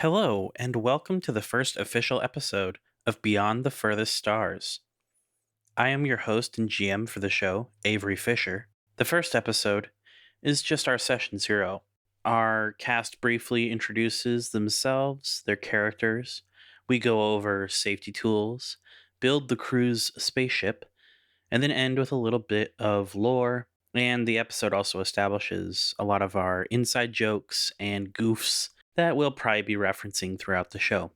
Hello, and welcome to the first official episode of Beyond the Furthest Stars. I am your host and GM for the show, Avery Fisher. The first episode is just our session zero. Our cast briefly introduces themselves, their characters. We go over safety tools, build the crew's spaceship, and then end with a little bit of lore. And the episode also establishes a lot of our inside jokes and goofs that we'll probably be referencing throughout the show.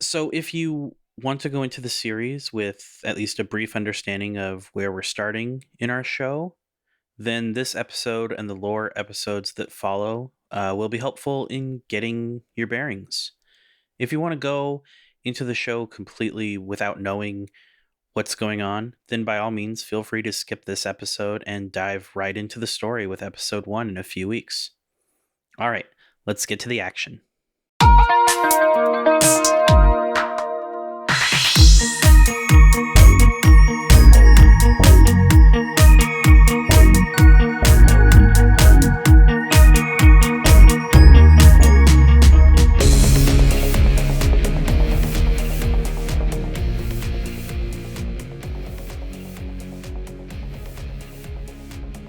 So if you want to go into the series with at least a brief understanding of where we're starting in our show, then this episode and the lore episodes that follow will be helpful in getting your bearings. If you want to go into the show completely without knowing what's going on, then by all means feel free to skip this episode and dive right into the story with episode 1 in a few weeks. All right, let's get to the action.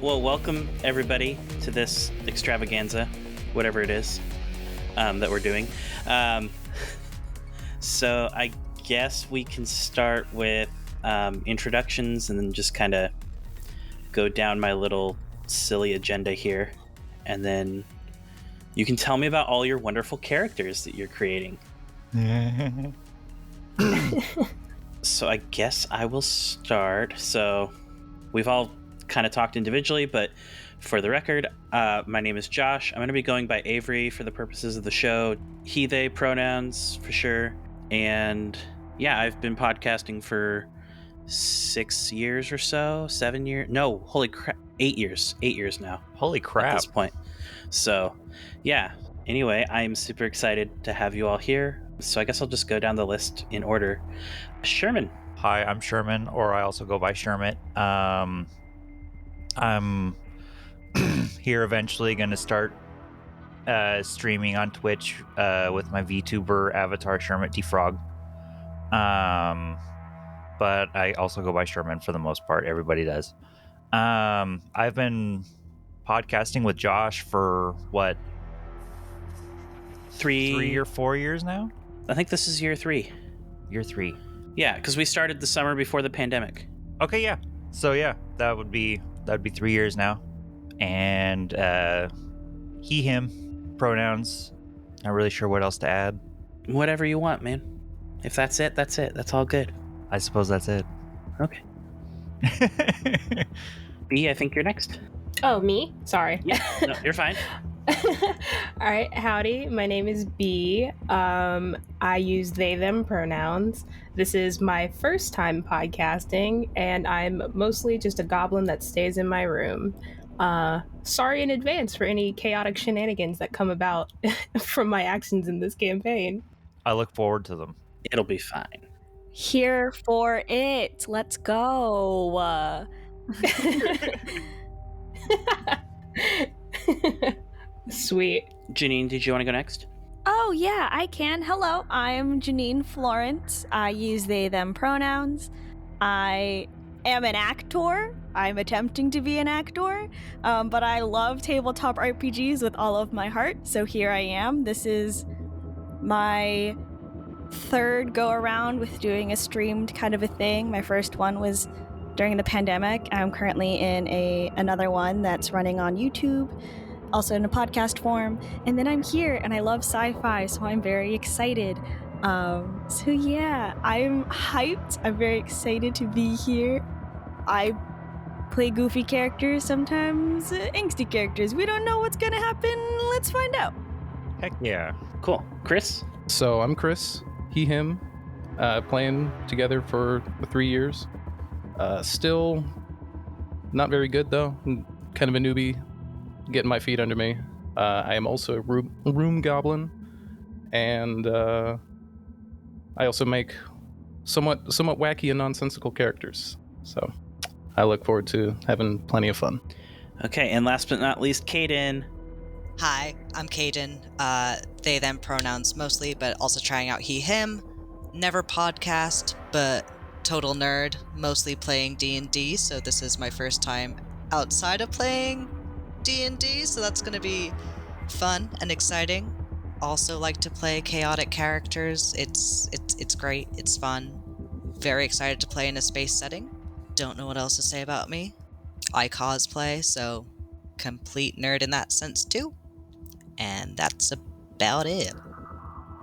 Well, welcome everybody to this extravaganza, whatever it is that we're doing. So I guess we can start with introductions and then just kind of go down my little silly agenda here. And then you can tell me about all your wonderful characters that you're creating. So I guess I will start. So we've all kind of talked individually, but for the record, my name is Josh. I'm going to be going by Avery for the purposes of the show. He, they pronouns for sure. And yeah, I've been podcasting for 6 years or so, 7 years. No, holy crap, 8 years. 8 years now. Holy crap. At this point. So yeah, anyway, I'm super excited to have you all here. So I guess I'll just go down the list in order. Sherman. Hi, I'm Sherman, or I also go by Shermit. I'm here eventually going to start streaming on Twitch with my VTuber avatar Shermit Defrog. But I also go by Sherman for the most part. Everybody does. I've been podcasting with Josh for what? 3 or 4 years now? I think this is year 3. Year 3. Yeah, because we started the summer before the pandemic. Okay, yeah. So yeah, that would be 3 years now. And he, him pronouns. Not really sure what else to add. Whatever you want, man. If that's it, that's it. That's all good. I suppose that's it. Okay. B, I think you're next. Oh, me? Sorry. Yeah, no, you're fine. All right, howdy. My name is B. I use they, them pronouns. This is my first time podcasting, and I'm mostly just a goblin that stays in my room. Sorry in advance for any chaotic shenanigans that come about from my actions in this campaign. I look forward to them. It'll be fine. Here for it. Let's go. Sweet. Jenine, did you want to go next? Oh, yeah, I can. Hello, I'm Jenine Florence. I use they, them pronouns. I am an actor. I'm attempting to be an actor, but I love tabletop RPGs with all of my heart, so here I am. This is my third go around with doing a streamed kind of a thing. My first one was during the pandemic. I'm currently in another one that's running on YouTube, also in a podcast form, and then I'm here and I love sci-fi, so I'm very excited. So yeah, I'm hyped. I'm very excited to be here. I play goofy characters, sometimes angsty characters. We don't know what's gonna happen. Let's find out. Heck yeah. Cool. Chris? So I'm Chris, he, him, playing together for 3 years. Still not very good though. Kind of a newbie, getting my feet under me. I am also a room goblin, and I also make somewhat wacky and nonsensical characters. So I look forward to having plenty of fun. Okay, and last but not least, Caden. Hi, I'm Caden. they them pronouns mostly, but also trying out he him. Never podcast, but total nerd, mostly playing D&D, so this is my first time outside of playing D&D, so that's going to be fun and exciting. Also like to play chaotic characters. It's great. It's fun. Very excited to play in a space setting. Don't know what else to say about me. I cosplay, so complete nerd in that sense too. And that's about it.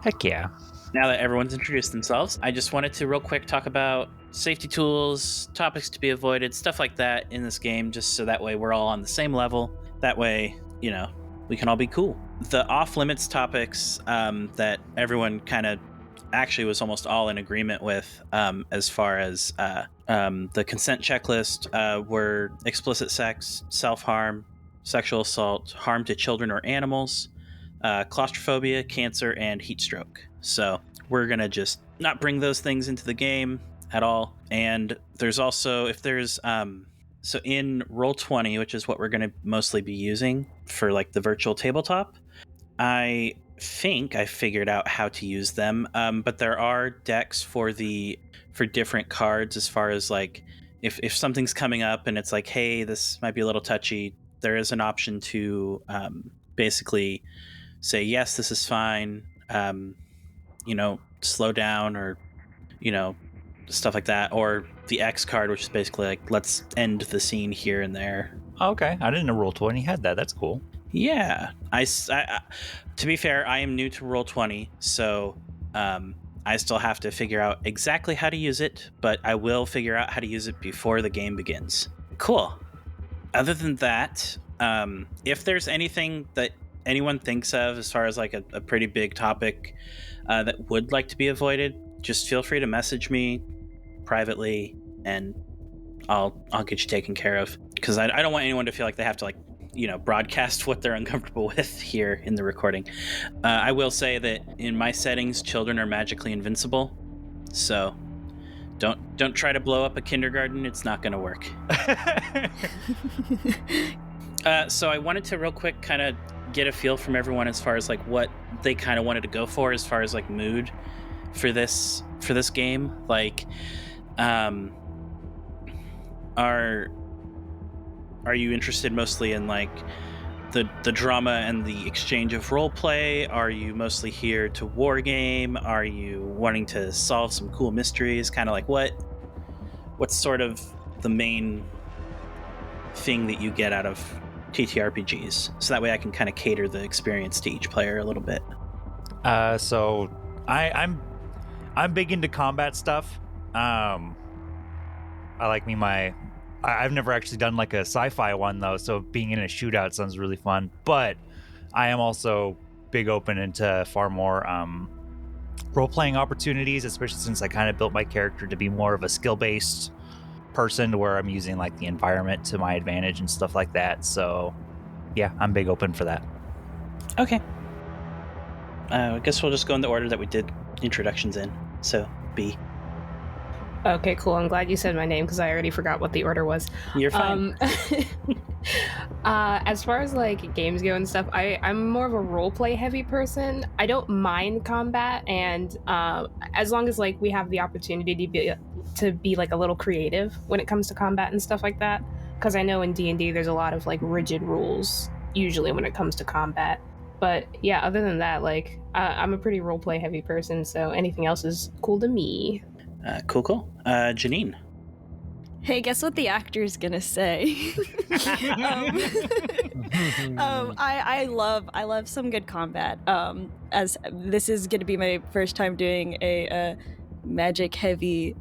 Heck yeah. Now that everyone's introduced themselves, I just wanted to real quick talk about safety tools, topics to be avoided, stuff like that in this game, just so that way we're all on the same level. That way, you know, we can all be cool. The off-limits topics that everyone kind of actually was almost all in agreement with, as far as the consent checklist, were explicit sex, self-harm, sexual assault, harm to children or animals, claustrophobia, cancer, and heat stroke. So we're going to just not bring those things into the game at all. And there's also, if there's... So in Roll20, which is what we're going to mostly be using for like the virtual tabletop, I think I figured out how to use them. But there are decks for different cards, as far as like if something's coming up and it's like, hey, this might be a little touchy, there is an option to basically say, yes, this is fine, slow down, or, stuff like that. Or the X card, which is basically like, let's end the scene here and there. Okay, I didn't know Roll20 had that. That's cool. Yeah, I to be fair, I am new to Roll20, so I still have to figure out exactly how to use it, but I will figure out how to use it before the game begins. Cool. Other than that, if there's anything that anyone thinks of as far as like a pretty big topic that would like to be avoided, just feel free to message me privately, and I'll get you taken care of, because I don't want anyone to feel like they have to broadcast what they're uncomfortable with here in the recording. I will say that in my settings, children are magically invincible, so don't try to blow up a kindergarten. It's not going to work. So I wanted to real quick kind of get a feel from everyone as far as like what they kind of wanted to go for as far as like mood for this game. Like, are you interested mostly in like the drama and the exchange of role play? Are you mostly here to war game? Are you wanting to solve some cool mysteries? Kind of like what's sort of the main thing that you get out of TTRPGs, so that way I can kind of cater the experience to each player a little bit. So I'm big into combat stuff. I like I've never actually done like a sci-fi one though, so being in a shootout sounds really fun. But I am also big open into far more role-playing opportunities, especially since I kind of built my character to be more of a skill-based person, where I'm using like the environment to my advantage and stuff like that. So yeah, I'm big open for that. Okay. I guess we'll just go in the order that we did introductions in. So B. Okay, cool. I'm glad you said my name because I already forgot what the order was. You're fine. As far as like games go and stuff, I'm more of a roleplay heavy person. I don't mind combat, and as long as like we have the opportunity to be like a little creative when it comes to combat and stuff like that. Because I know in D&D there's a lot of like rigid rules usually when it comes to combat. But yeah, other than that, like I'm a pretty roleplay heavy person, so anything else is cool to me. Cool. Jenine. Hey, guess what the actor's gonna say? I love some good combat. As this is gonna be my first time doing a magic heavy,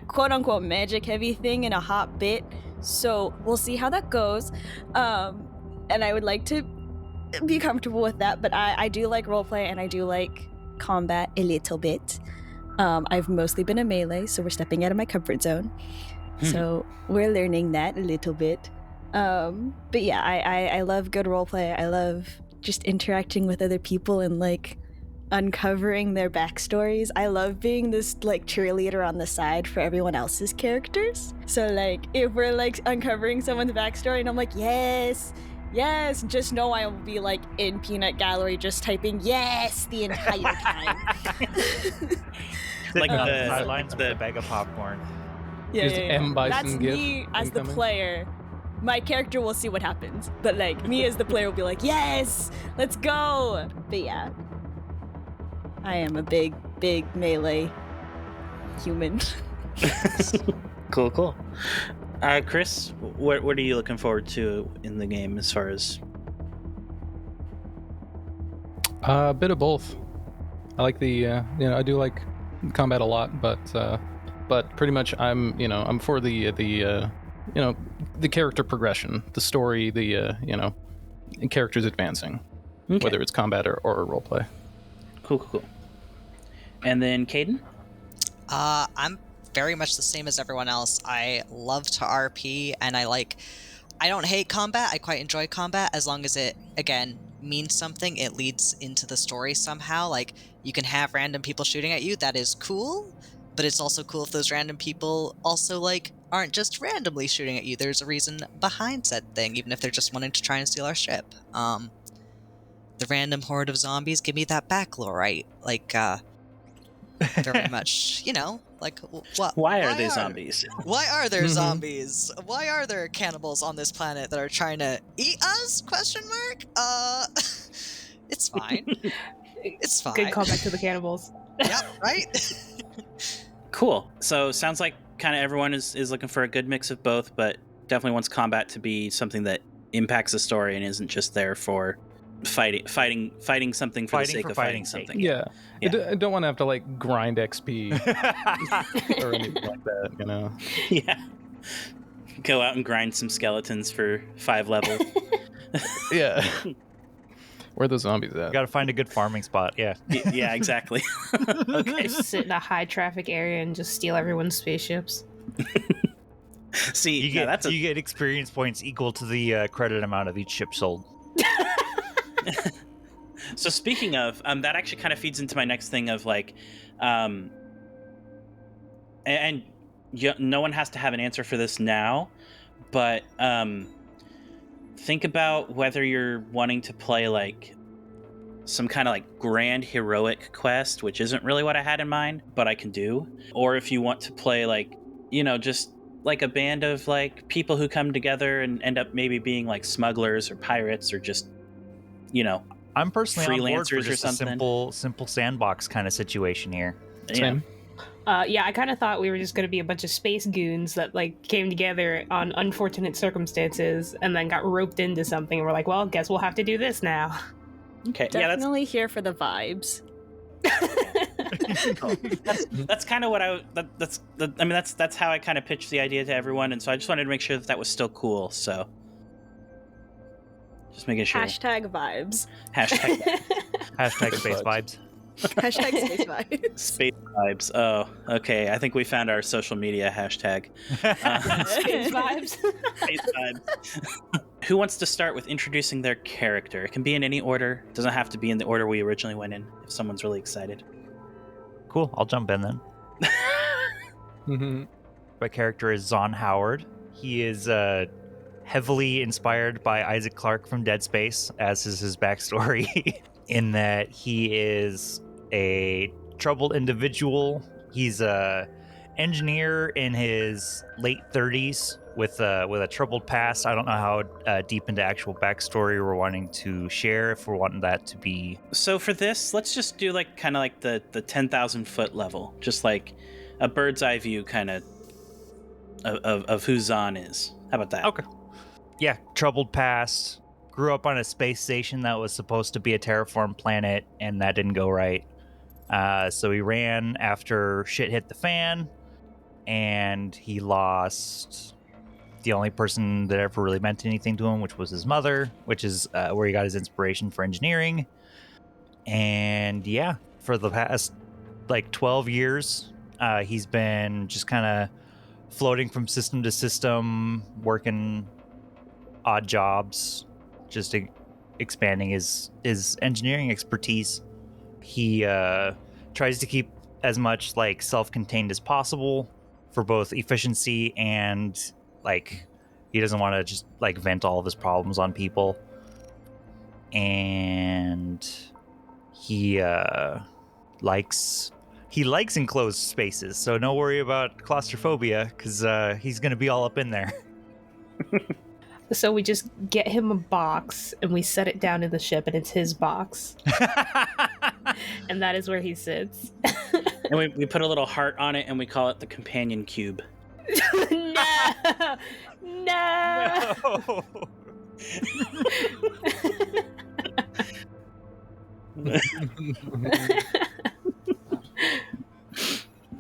quote unquote magic heavy thing in a hot bit. So we'll see how that goes. And I would like to be comfortable with that, but I do like roleplay and I do like combat a little bit. I've mostly been a melee, so we're stepping out of my comfort zone. So we're learning that a little bit. But yeah, I love good roleplay. I love just interacting with other people and like uncovering their backstories. I love being this like cheerleader on the side for everyone else's characters. So like if we're like uncovering someone's backstory and I'm like, yes, yes. Just know I will be like in peanut gallery just typing yes the entire time. Like Sitting on the the- sidelines with the- a bag of popcorn. Just M. Bison That's gif me as the incoming. player. My character will see what happens, but like me as the player will be like, yes, let's go. But yeah, I am a big melee human. Cool. Chris, what are you looking forward to in the game as far as? A bit of both. I like the I do like combat a lot, but pretty much I'm for the character progression, the story, the characters advancing, Okay. whether it's combat or roleplay. Cool. And then Caden? I'm very much the same as everyone else. I love to RP, and I don't hate combat. I quite enjoy combat as long as it, again, means something. It leads into the story somehow. Like, you can have random people shooting at you. That is cool, but it's also cool if those random people also, aren't just randomly shooting at you. There's a reason behind said thing, even if they're just wanting to try and steal our ship. The random horde of zombies give me that backlore, right? Very much, what? Why are they zombies? Why are there Mhm. zombies? Why are there cannibals on this planet that are trying to eat us? Question mark? It's fine. It's fine. Good callback to the cannibals. Yep, right? Cool. So sounds like kind of everyone is looking for a good mix of both, but definitely wants combat to be something that impacts the story and isn't just there for fighting something for the Fighting sake for of fighting fighting's sake. something. Yeah. Yeah. I don't want to have to like grind XP or anything like that, Yeah. Go out and grind some skeletons for 5 levels. Yeah. Where are the zombies at? Got to find a good farming spot. Yeah. Yeah, exactly. Okay. Just sit in a high traffic area and just steal everyone's spaceships. See, You get experience points equal to the credit amount of each ship sold. So speaking of, that actually kind of feeds into my next thing of no one has to have an answer for this now, but think about whether you're wanting to play some kind of grand heroic quest, which isn't really what I had in mind, but I can do, or if you want to play just a band of people who come together and end up maybe being smugglers or pirates or just I'm personally on board for freelancers or just a something. simple sandbox kind of situation here. Same. Yeah, I kind of thought we were just going to be a bunch of space goons that came together on unfortunate circumstances and then got roped into something. And we're like, well, guess we'll have to do this now. Okay, yeah, Definitely here for the vibes. that's kind of what that's how I kind of pitched the idea to everyone, and so I just wanted to make sure that was still cool. So just making sure. Hashtag vibes. Hashtag Hashtag space vibes. Hashtag space vibes. space vibes. Oh, okay. I think we found our social media hashtag. Space vibes. Space vibes. Who wants to start with introducing their character? It can be in any order. It doesn't have to be in the order we originally went in. If someone's really excited. Cool. I'll jump in then. Mm-hmm. My character is Zahn Howard. He is heavily inspired by Isaac Clarke from Dead Space, as is his backstory, in that he is a troubled individual. He's a engineer in his late 30s with a troubled past. I don't know how deep into actual backstory we're wanting to share, if we're wanting that to be. So for this, let's just do the 10,000 foot level, just a bird's eye view kind of who Zahn is. How about that? Okay. Yeah, troubled past. Grew up on a space station that was supposed to be a terraformed planet, and that didn't go right. So he ran after shit hit the fan, and he lost the only person that ever really meant anything to him, which was his mother, which is where he got his inspiration for engineering. And yeah, for the past 12 years, he's been just kind of floating from system to system, working odd jobs, just expanding his engineering expertise. He tries to keep as much self-contained as possible for both efficiency and He doesn't want to just like vent all of his problems on people. And he likes enclosed spaces, so no worry about claustrophobia, because he's gonna be all up in there. So we just get him a box and we set it down in the ship, and it's his box, and that is where he sits. And we put a little heart on it, and we call it the companion cube. No.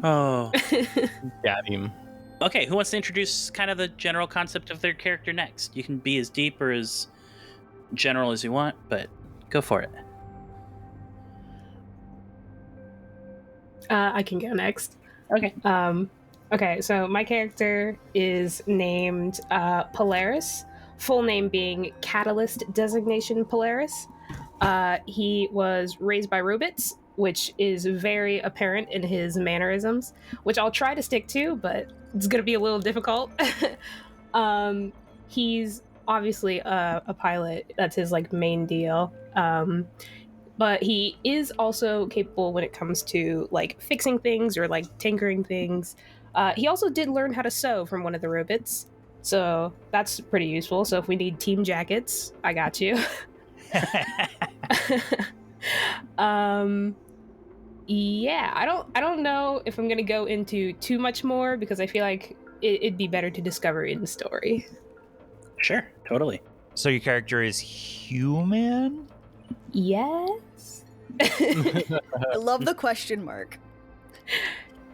Oh. Got him. Okay, who wants to introduce kind of the general concept of their character next? You can be as deep or as general as you want, but go for it. I can go next. Okay. Okay, so my character is named Polaris, full name being Catalyst Designation Polaris. He was raised by robots, which is very apparent in his mannerisms, which I'll try to stick to, but it's going to be a little difficult. He's obviously a pilot. That's his like main deal. But he is also capable when it comes to like fixing things or like tinkering things. He also did learn how to sew from one of the robots, so that's pretty useful. So if we need team jackets, I got you. Yeah, I don't know if I'm gonna go into too much more because I feel like it'd be better to discover in the story. Sure, totally. So your character is human? Yes. I love the question mark.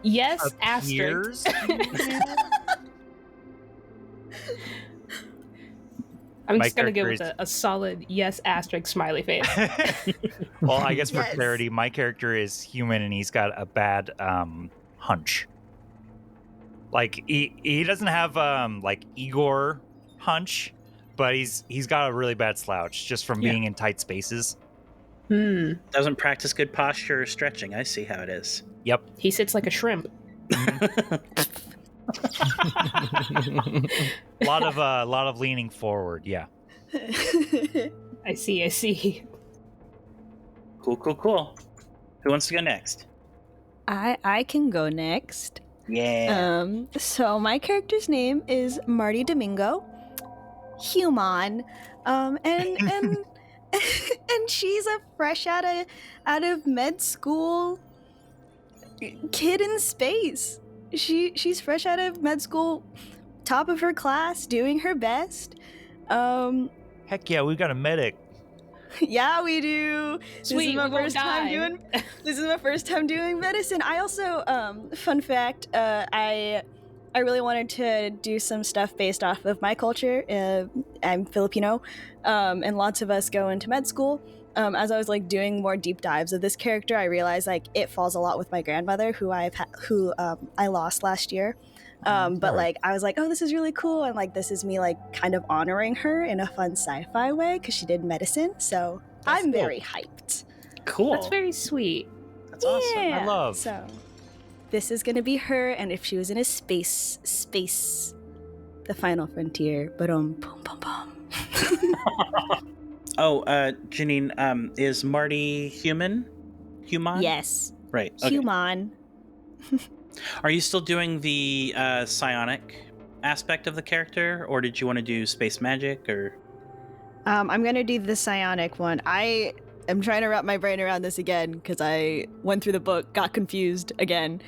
Yes, asterisk. Appears human? I'm My just gonna go with character a solid yes asterisk smiley face. Well, I guess for Yes. clarity, my character is human and he's got a bad hunch. Like he doesn't have like Igor hunch, but he's got a really bad slouch just from being in tight spaces. Doesn't practice good posture or stretching. I see how it is. Yep. He sits like a shrimp. A lot of leaning forward. Yeah. I see. Cool. Who wants to go next? I can go next. Yeah. So my character's name is Marty Domingo, human, and and she's a fresh out of med school kid in space. She's fresh out of med school, top of her class, doing her best. Heck yeah, we've got a medic. Yeah, we do. Sweet, This is my we won't first time die. doing. This is my first time doing medicine. I also, fun fact, I really wanted to do some stuff based off of my culture. I'm Filipino, and lots of us go into med school. As I was like doing more deep dives of this character, I realized like it falls a lot with my grandmother, who I lost last year. But like I was like, oh, this is really cool, and like this is me like kind of honoring her in a fun sci-fi way because she did medicine. So That's I'm cool. very hyped. Cool. That's very sweet. That's awesome. Yeah. I love. So this is gonna be her, and if she was in a space, the final frontier. But boom, boom, boom. Oh, Jenine, is Marty human? Human? Yes, Right. Okay. human. Are you still doing the psionic aspect of the character, or did you want to do space magic, or? I'm gonna do the psionic one. I am trying to wrap my brain around this again because I went through the book, got confused again.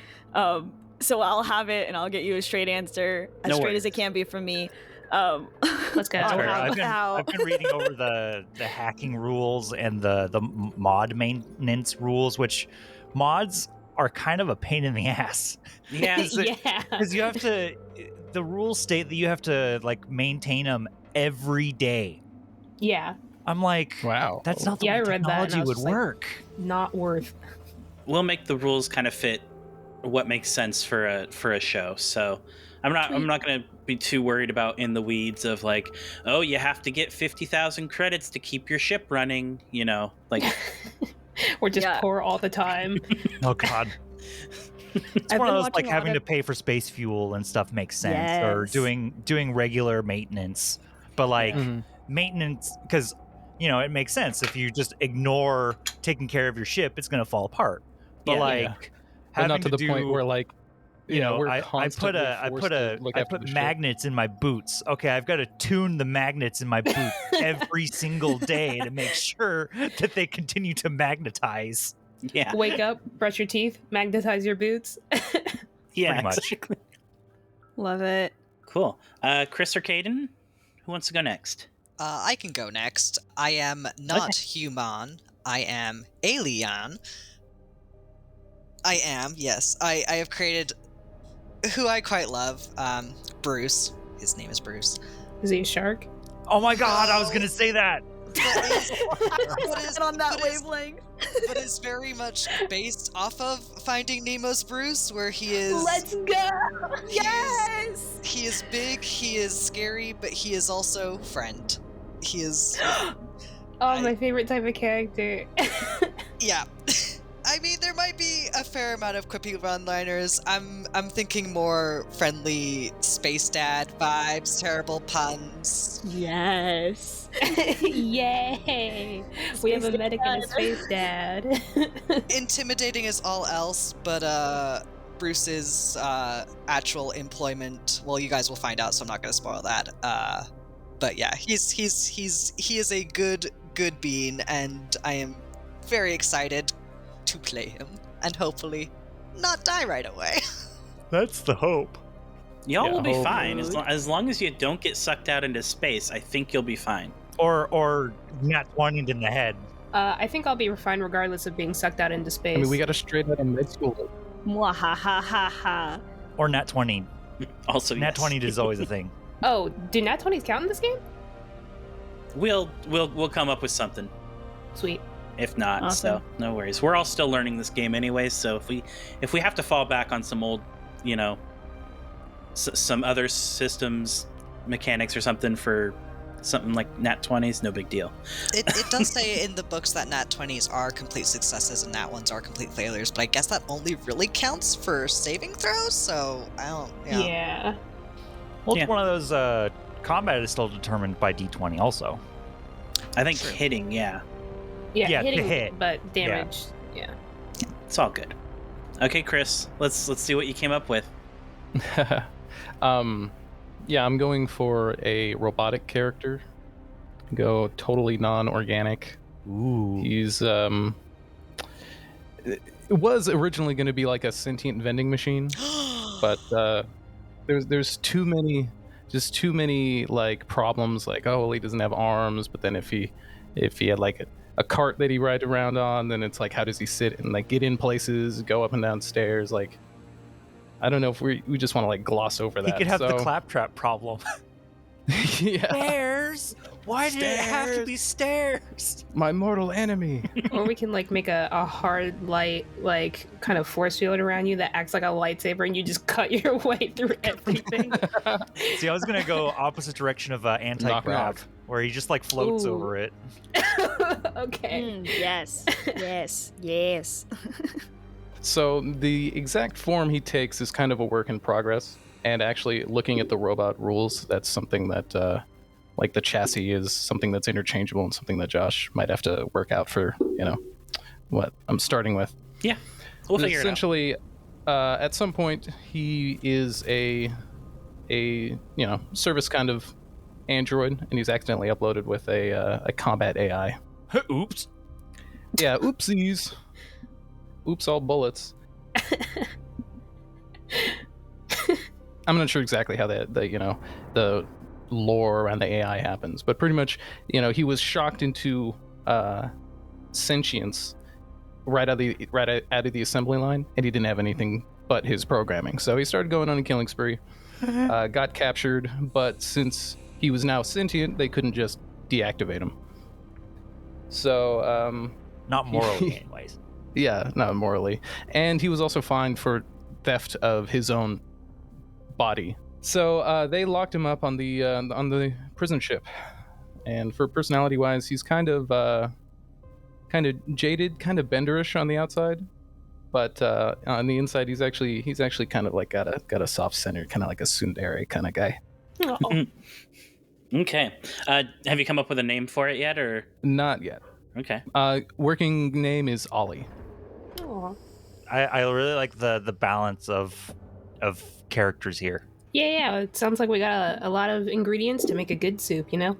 So I'll have it, and I'll get you a straight answer, as No straight worries. as it can be from me. Let's go. That's on fair. how- I've been reading over the hacking rules and the mod maintenance rules, which mods are kind of a pain in the ass. Yeah. Yeah. Because you have to, the rules state that you have to like maintain them every day. Yeah. I'm like, Wow. that's not the Yeah, way I read that, and I technology was would just like- work. Not worth. We'll make the rules kind of fit what makes sense for a show. So I'm not going to be too worried about in the weeds of like, oh, you have to get 50,000 credits to keep your ship running, like We're just Yeah. poor all the time. Oh God. It's I've one of been those watching like a lot having to of- pay for space fuel and stuff makes sense, or Yes. doing regular maintenance. But like Mhm. maintenance, because it makes sense. If you just ignore taking care of your ship, it's going to fall apart. But Yeah. like Yeah. But having not to the do, point where like we're I constantly forced to look after put the ship. magnets in my boots. Okay, I've got to tune the magnets in my boots every single day to make sure that they continue to magnetize. Yeah. Wake up, brush your teeth, magnetize your boots. Yeah. Pretty much. Exactly. Love it. Cool. Chris or Caden? Who wants to go next? I can go next. I am not human. I am alien. Yes. I have created who I quite love, Bruce. His name is Bruce. Is he a shark? Oh my god, I was going to say that. But on that wavelength. but is very much based off of Finding Nemo's Bruce, where he is. Let's go! Yes! He is big, he is scary, but he is also friend. He is. Oh, my favorite type of character. Yeah. I mean, there might be a fair amount of quippy one-liners. I'm thinking more friendly space dad vibes, terrible puns. Yes. Yay! We have a Space medic and a dad. space dad. Intimidating as all else, but Bruce's actual employment. Well, you guys will find out, so I'm not going to spoil that. But yeah, he is a good being, and I am very excited to play him and hopefully not die right away. That's the hope. Y'all Yeah, will be hope- fine as long as you don't get sucked out into space. I think you'll be fine. Or not wanted in the head. I think I'll be fine regardless of being sucked out into space. I mean, we got a straight out of med school. Mwahahaha. Or nat 20. Also, Nat yes. 20 is always a thing. Oh, do nat 20s count in this game? We'll come up with something. Sweet. If not, so Awesome. no worries. We're all still learning this game anyway, so if we have to fall back on some old, some other systems mechanics or something for something like nat 20s, no big deal. It does say in the books that nat 20s are complete successes and nat 1s are complete failures, but I guess that only really counts for saving throws, so I don't. Yeah. Well, it's Yeah. one of those combat is still determined by D20 also. I think True. hitting, yeah, Yeah, Yeah, to hitting, hit. but damage. Yeah. it's all good. Okay, Chris, let's see what you came up with. Yeah, I'm going for a robotic character. Go totally non-organic. Ooh. He's it was originally going to be like a sentient vending machine, but there's too many like problems. Like, oh well, he doesn't have arms, but then if he had like a cart that he ride around on, then it's like, how does he sit and like get in places, go up and down stairs? Like, I don't know if we just want to like gloss over He that. could have the so- claptrap problem. Yeah, Stairs? Why did it have to be stairs? my mortal enemy. Or we can like make a hard light, like kind of force field around you that acts like a lightsaber, and you just cut your way through everything. See, I was gonna go opposite direction of Knock, anti-grav, knock. where he just like floats Ooh. over it. Okay. Yes. Yes. So the exact form he takes is kind of a work in progress. And actually, looking at the robot rules, that's something that, like the chassis is something that's interchangeable and something that Josh might have to work out for, what I'm starting with. Yeah, we'll figure it out. Essentially, at some point, he is a service kind of android, and he's accidentally uploaded with a combat AI. Oops. Yeah, oopsies. Oops, all bullets. I'm not sure exactly how the lore around the AI happens, but pretty much, he was shocked into sentience right out of the assembly line, and he didn't have anything but his programming. So he started going on a killing spree, got captured, but since he was now sentient, they couldn't just deactivate him. So, Not morally, anyways. yeah, not morally. And he was also fined for theft of his own body. So they locked him up on the prison ship. And for personality-wise, he's kind of jaded, kind of benderish on the outside. But on the inside, he's actually kind of like got a soft center, kind of like a tsundere kind of guy. Oh. Okay. Have you come up with a name for it yet, or? Not yet. Okay. Working name is Ollie. Aw. I really like the balance of characters here. Yeah, it sounds like we got a lot of ingredients to make a good soup, you know?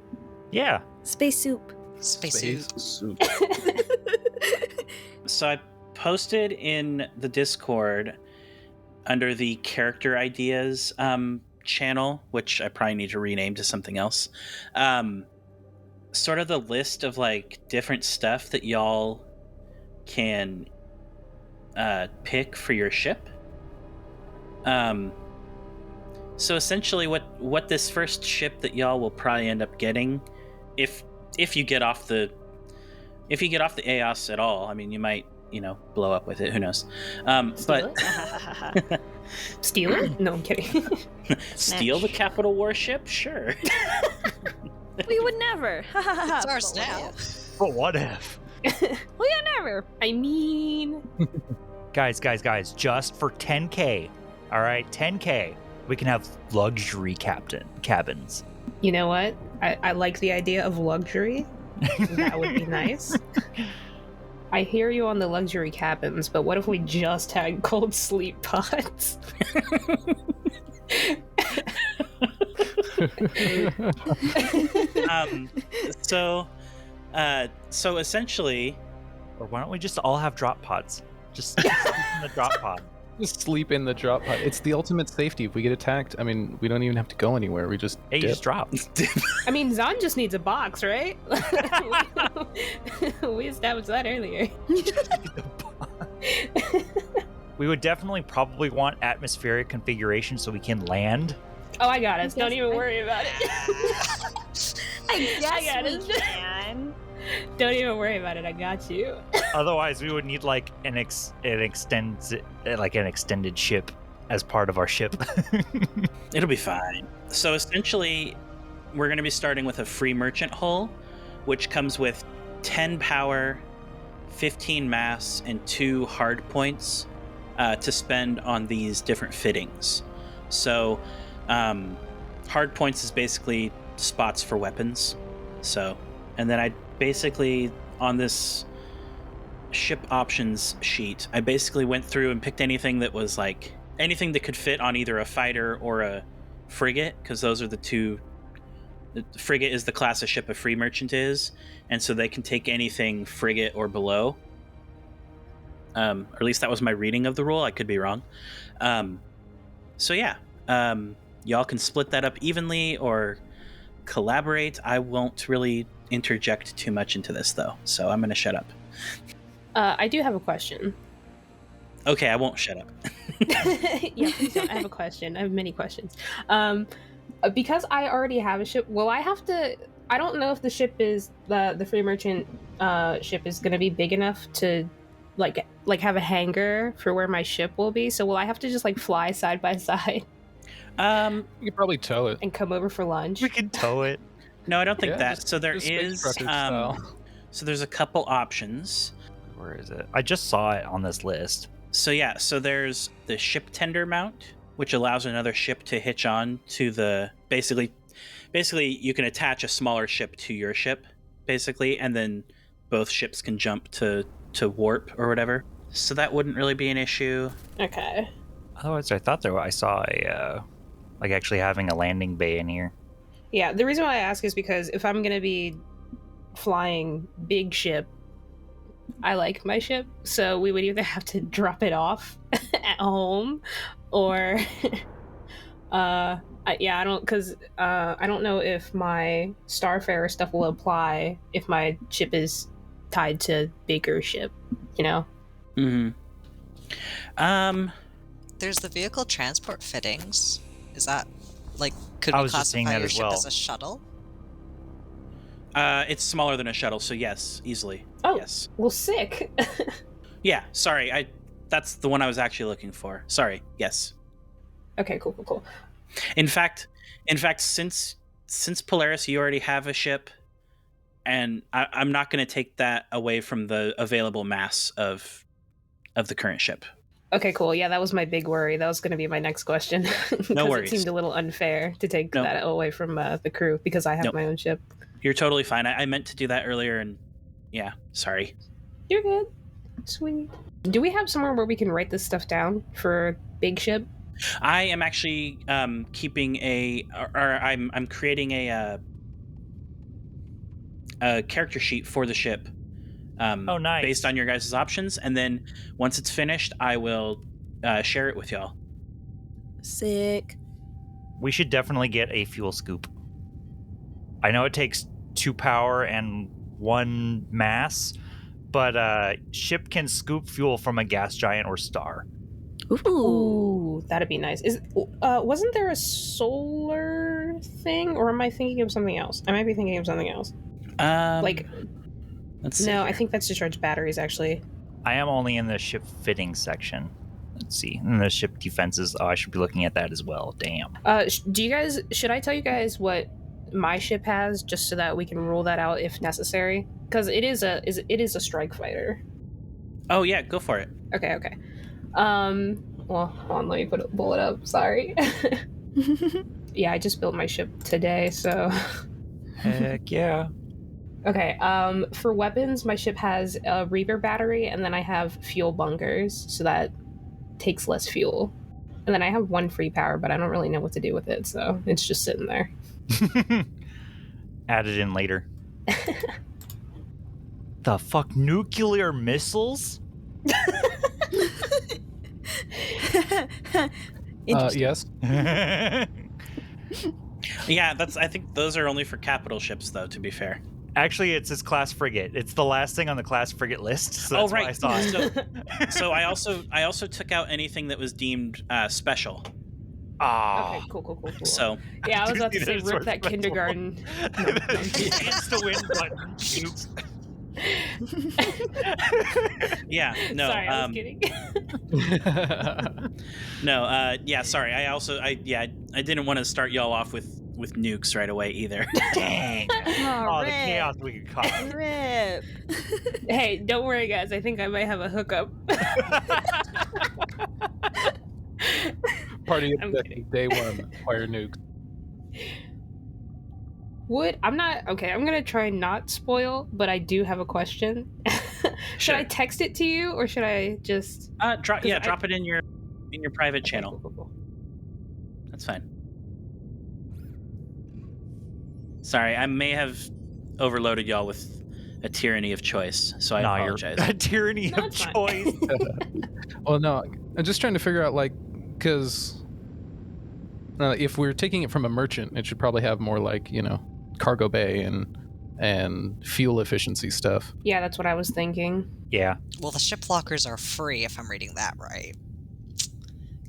Yeah. Space soup. Spacesuit. Soup. So I posted in the Discord under the character ideas channel, which I probably need to rename to something else. Sort of the list of like different stuff that y'all can pick for your ship. So essentially what this first ship that y'all will probably end up getting, if you get off the EOS at all, I mean, you might, blow up with it, who knows. Steal it? Steal it? No, I'm kidding. Steal the capital warship? Sure. We would never. It's ours But what now. if? But what if? We would never. I mean, Guys, just for 10K, all right, 10K, we can have luxury cabins. you know what? I like the idea of luxury. That would be nice. I hear you on the luxury cabins, but what if we just had cold sleep pods? So essentially, Or why don't we just all have drop pods? Just sleep in the drop pod. Just sleep in the drop pod. It's the ultimate safety. If we get attacked, I mean, we don't even have to go anywhere. We just Hey, you dip. just drop. I mean, Zahn just needs a box, right? We established that earlier. We would definitely probably want atmospheric configuration so we can land. Oh, I got it. Don't Yes, even I- worry about it. I guess got we it. can. Don't even worry about it. I got you. Otherwise, we would need like an extended ship as part of our ship. it'll be fine. So essentially, we're going to be starting with a free merchant hull, which comes with 10 power, 15 mass, and 2 hard points to spend on these different fittings. So hard points is basically spots for weapons. So, and then I basically, on this ship options sheet, I basically went through and picked anything that was like anything that could fit on either a fighter or a frigate, because those are the two. The frigate is the class of ship a free merchant is, and so they can take anything frigate or below. Or at least that was my reading of the rule. I could be wrong. So yeah, y'all can split that up evenly or collaborate. I won't really interject too much into this though, so I'm going to shut up. I do have a question. Okay, I won't shut up. Yeah, please don't. I have a question. I have many questions. Because I already have a ship, will I have to? I don't know if the ship is the free merchant ship is going to be big enough to like have a hangar for where my ship will be. So will I have to just like fly side by side You could probably tow it. and come over for lunch? We can tow it. No, I don't think Yeah, that. just- So there just space is. trucker style. So there's a couple options. Where is it? I just saw it on this list. So yeah, so there's the ship tender mount, which allows another ship to hitch on to the basically you can attach a smaller ship to your ship, basically, and then both ships can jump to warp or whatever. So that wouldn't really be an issue. Okay. Otherwise, I thought I saw a like actually having a landing bay in here. Yeah, the reason why I ask is because if I'm gonna be flying big ship, I like my ship, so we would either have to drop it off at home, or I don't know if my Starfarer stuff will apply if my ship is tied to bigger ship, you know. There's the vehicle transport fittings. Is that like could I we was just seeing classify that your as ship well. as a shuttle? It's smaller than a shuttle, so yes, easily. Oh, Yes. well, sick. Yeah, sorry. That's the one I was actually looking for. Sorry. Yes. Okay, cool. In fact, since Polaris, you already have a ship, and I'm not going to take that away from the available mass of of the current ship. Okay, cool. Yeah, that was my big worry. That was going to be my next question. No Because worries. it seemed a little unfair to take that away from the crew because I have my own ship. You're totally fine. I meant to do that earlier, and yeah, sorry. You're good. Sweet. Do we have somewhere where we can write this stuff down for big ship? I am actually keeping I'm creating a character sheet for the ship. Oh, nice. Based on your guys' options, and then once it's finished, I will share it with y'all. Sick. We should definitely get a fuel scoop. I know it takes 2 power and 1 mass, but ship can scoop fuel from a gas giant or star. Ooh, that'd be nice. Wasn't there a solar thing, or am I thinking of something else? I might be thinking of something else. Let's see No, here. I think that's to charge batteries, actually. I am only in the ship fitting section. Let's see. In the ship defenses. Oh, I should be looking at that as well. Damn. Should I tell you guys what my ship has, just so that we can rule that out if necessary? Because it is a strike fighter. Oh yeah, go for it. Okay. Well, hold on, let me pull it up. Sorry. Yeah, I just built my ship today, so. Heck yeah. Okay, for weapons, my ship has a Reaver battery, and then I have fuel bunkers, so that takes less fuel. And then I have 1 free power, but I don't really know what to do with it, so it's just sitting there. Add it in later. The fuck? Nuclear missiles? Yes. Yeah, I think those are only for capital ships, though. To be fair. Actually, it's his class frigate. It's the last thing on the class frigate list. So that's why I saw it. So I also took out anything that was deemed special. Oh. Okay, cool. So Yeah, I was about to say, rip that kindergarten. Chance to win button. Oops. Yeah, no. Sorry, I was kidding. No, yeah, sorry. I didn't want to start y'all off with nukes right away either. Dang. Oh, The chaos we could cause. Rip. Hey, don't worry, guys. I think I might have a hookup. Party I'm objective day 1: acquire nukes. I'm gonna try not spoil, but I do have a question. Should I text it to you, or should I just drop it in your private channel. Cool. That's fine. Sorry, I may have overloaded y'all with a tyranny of choice, so I apologize. A tyranny No, of it's fine. choice. Well, no, I'm just trying to figure out, like, because if we're taking it from a merchant, it should probably have more, like, cargo bay and fuel efficiency stuff. Yeah, that's what I was thinking. Yeah. Well, the ship lockers are free, if I'm reading that right.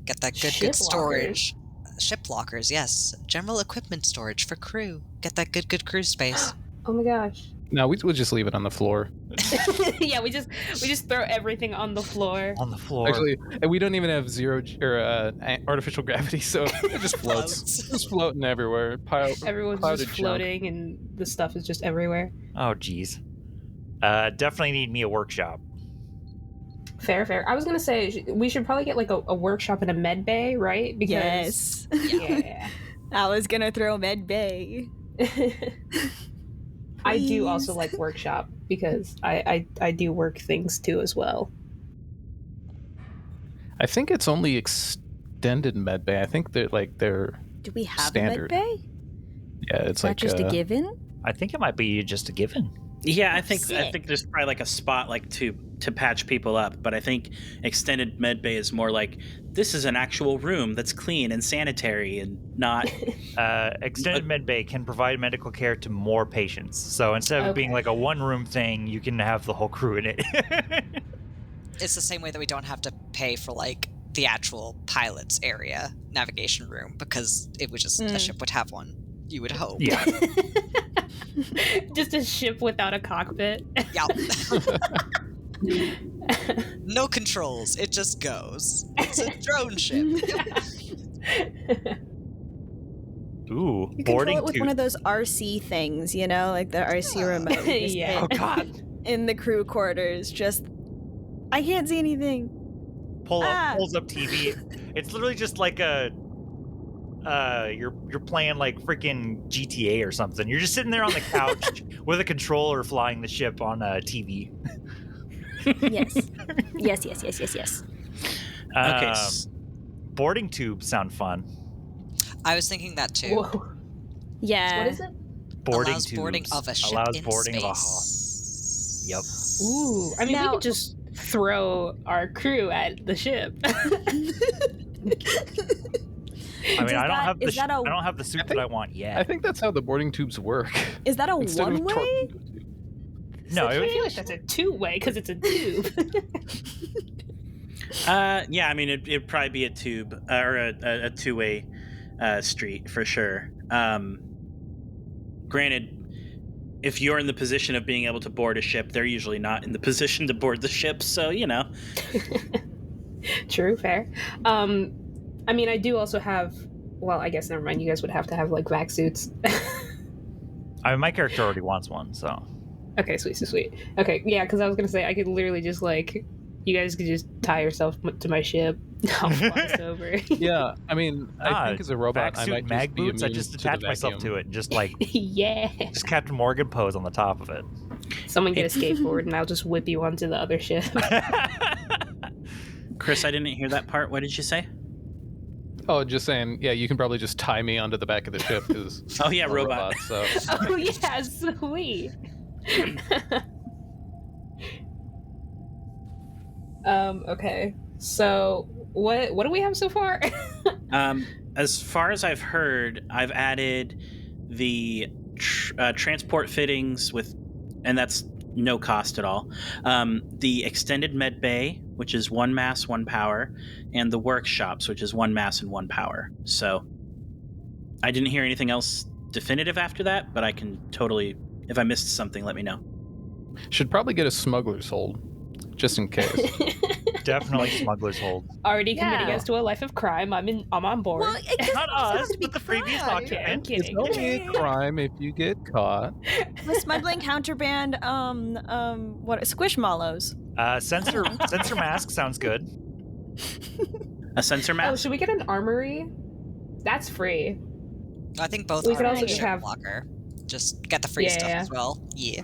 Get that good Ship storage. Ship lockers, yes. General equipment storage for crew. Get that good crew space. Oh my gosh. No, we'll just leave it on the floor. Yeah, we just throw everything on the floor. On the floor. Actually, and we don't even have artificial gravity, so it just floats. Just floating everywhere. Everyone's clouded just junk. floating, and the stuff is just everywhere. Oh, geez. Definitely need me a workshop. Fair. I was gonna say we should probably get like a workshop in a med bay, right? Because Yes. yeah. I was gonna throw med bay. I do also like workshop because I do work things too as well. I think it's only extended med bay. I think they're Do we have standard. a med bay? Yeah, it's Is that like just a given? I think it might be just a given. Yeah, I think Sick. there's probably like a spot like to patch people up, but I think extended med bay is more like this is an actual room that's clean and sanitary and not. Extended med bay can provide medical care to more patients. So instead of it being Okay. like a one-room thing, you can have the whole crew in it. It's the same way that we don't have to pay for, like, the actual pilot's area navigation room, because it was just a ship would have one. You would hope. Yeah. Just a ship without a cockpit. Yeah. No controls. It just goes. It's a drone ship. Ooh, You control boarding it with tube. one of those RC things, like the RC remote. You just Yeah. Oh hit God. in the crew quarters. Just, I can't see anything. pulls up TV. It's literally just like a you're playing like freaking GTA or something. You're just sitting there on the couch with a controller flying the ship on a TV. Yes. Okay. Boarding tubes sound fun. I was thinking that too. Whoa. Yeah. What is it? Boarding Allows tubes. boarding of a ship Allows in boarding of a space. Yep. Ooh. I mean, we Now- could just throw our crew at the ship. I mean, I don't have the is that a- I don't have the suit that I want yet. I think that's how the boarding tubes work. Is that a Instead of one-way? torpedo tube. No, I it feel was like that's a two-way because it's a tube. Yeah, I mean, it'd probably be a tube or a two-way street for sure. Granted, if you're in the position of being able to board a ship, they're usually not in the position to board the ship, so, you know. True, fair. I mean, I do also have. Well, I guess never mind. You guys would have to have like vac suits. I mean, my character already wants one, so. Okay, sweet. Okay, yeah, because I was gonna say I could literally just like, you guys could just tie yourself to my ship. I'll fly us over. Yeah, I mean, I think as a robot, I Vac might suit, mag just be boots. I immune just to the attach myself vacuum. to it and just like Yeah. just Captain Morgan pose on the top of it. Someone get a skateboard and I'll just whip you onto the other ship. Chris, I didn't hear that part. What did you say? Oh, just saying, yeah, you can probably just tie me onto the back of the ship because Oh, yeah, robot. So Oh yeah, sweet. Okay. So what do we have so far? As far as I've heard, I've added the transport fittings and that's no cost at all. The extended med bay, which is 1 mass, 1 power, and the workshops, which is 1 mass and 1 power. So I didn't hear anything else definitive after that, but I can totally, if I missed something, let me know. should probably get a smuggler's hold, just in case. Definitely smuggler's hold. Already committing Yeah. us to a life of crime. I'm on board. Well, it doesn't Not have us, to be but the previous crime. Okay, I'm occupant. It's kidding. only a crime if you get caught. The smuggling counterband, what squishmallows. Sensor mask sounds good. A sensor Oh, mask? should we get an armory? That's free. I think both We are could on also the just ship have- locker. Just get the free Yeah, stuff yeah. as well. Yeah.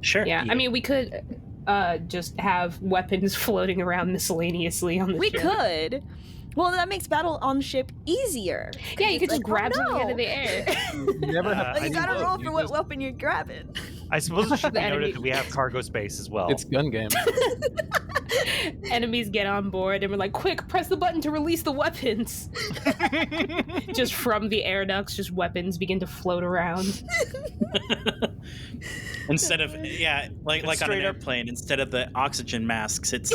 Sure. Yeah, I mean, we could just have weapons floating around miscellaneously on the We ship. could. Well, that makes battle on ship easier. Yeah, you could It's just like, grab oh, something out no. of the air. You never have Like, I you gotta suppose roll you for what just- weapon you're grabbing. I suppose it should be The enemy- noted that we have cargo space as well. It's gun game. Enemies get on board and we're like, quick, press the button to release the weapons. Just from the air ducts, just weapons begin to float around. Instead of, like on an straight up- airplane, instead of the oxygen masks, it's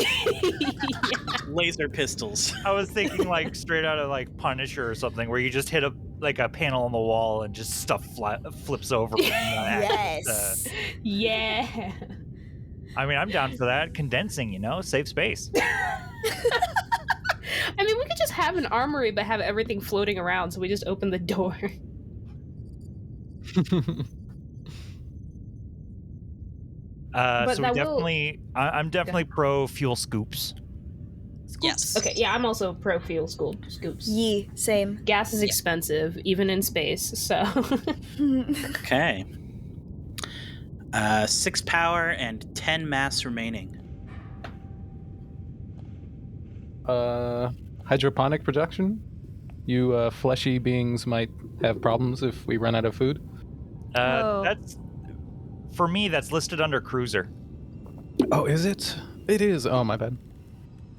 laser pistols. I was thinking like straight out of like Punisher or something, where you just hit a panel on the wall and just stuff flips over. From Yes. Yeah. I mean, I'm down for that. Condensing, save space. I mean, we could just have an armory, but have everything floating around, so we just open the door. But So we that will- definitely, I'm definitely pro fuel scoops. Yes. Okay, yeah, I'm also pro fuel scoops. Yee, same. Gas is expensive, even in space, so. Okay. 6 power and 10 mass remaining. Hydroponic production. You fleshy beings might have problems if we run out of food. Oh. That's for me. That's listed under cruiser. Oh, is it? It is. Oh, my bad.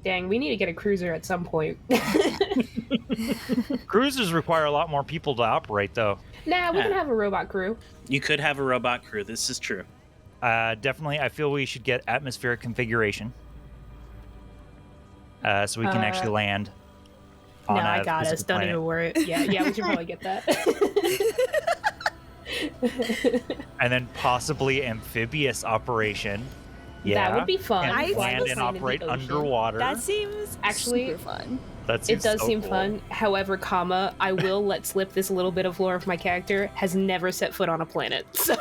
Dang, we need to get a cruiser at some point. Cruisers require a lot more people to operate, though. Nah, we can have a robot crew. You could have a robot crew. This is true. Definitely, I feel we should get atmospheric configuration, so we can actually land. No, On I a got us. physical Don't planet. even worry. Yeah, we should probably get that. And then possibly amphibious operation. Yeah, That would be fun. And I land was and in the operate ocean. underwater. That seems Actually- super fun. That It seems does so seem cool. fun. However, I will let slip this little bit of lore of my character has never set foot on a planet. So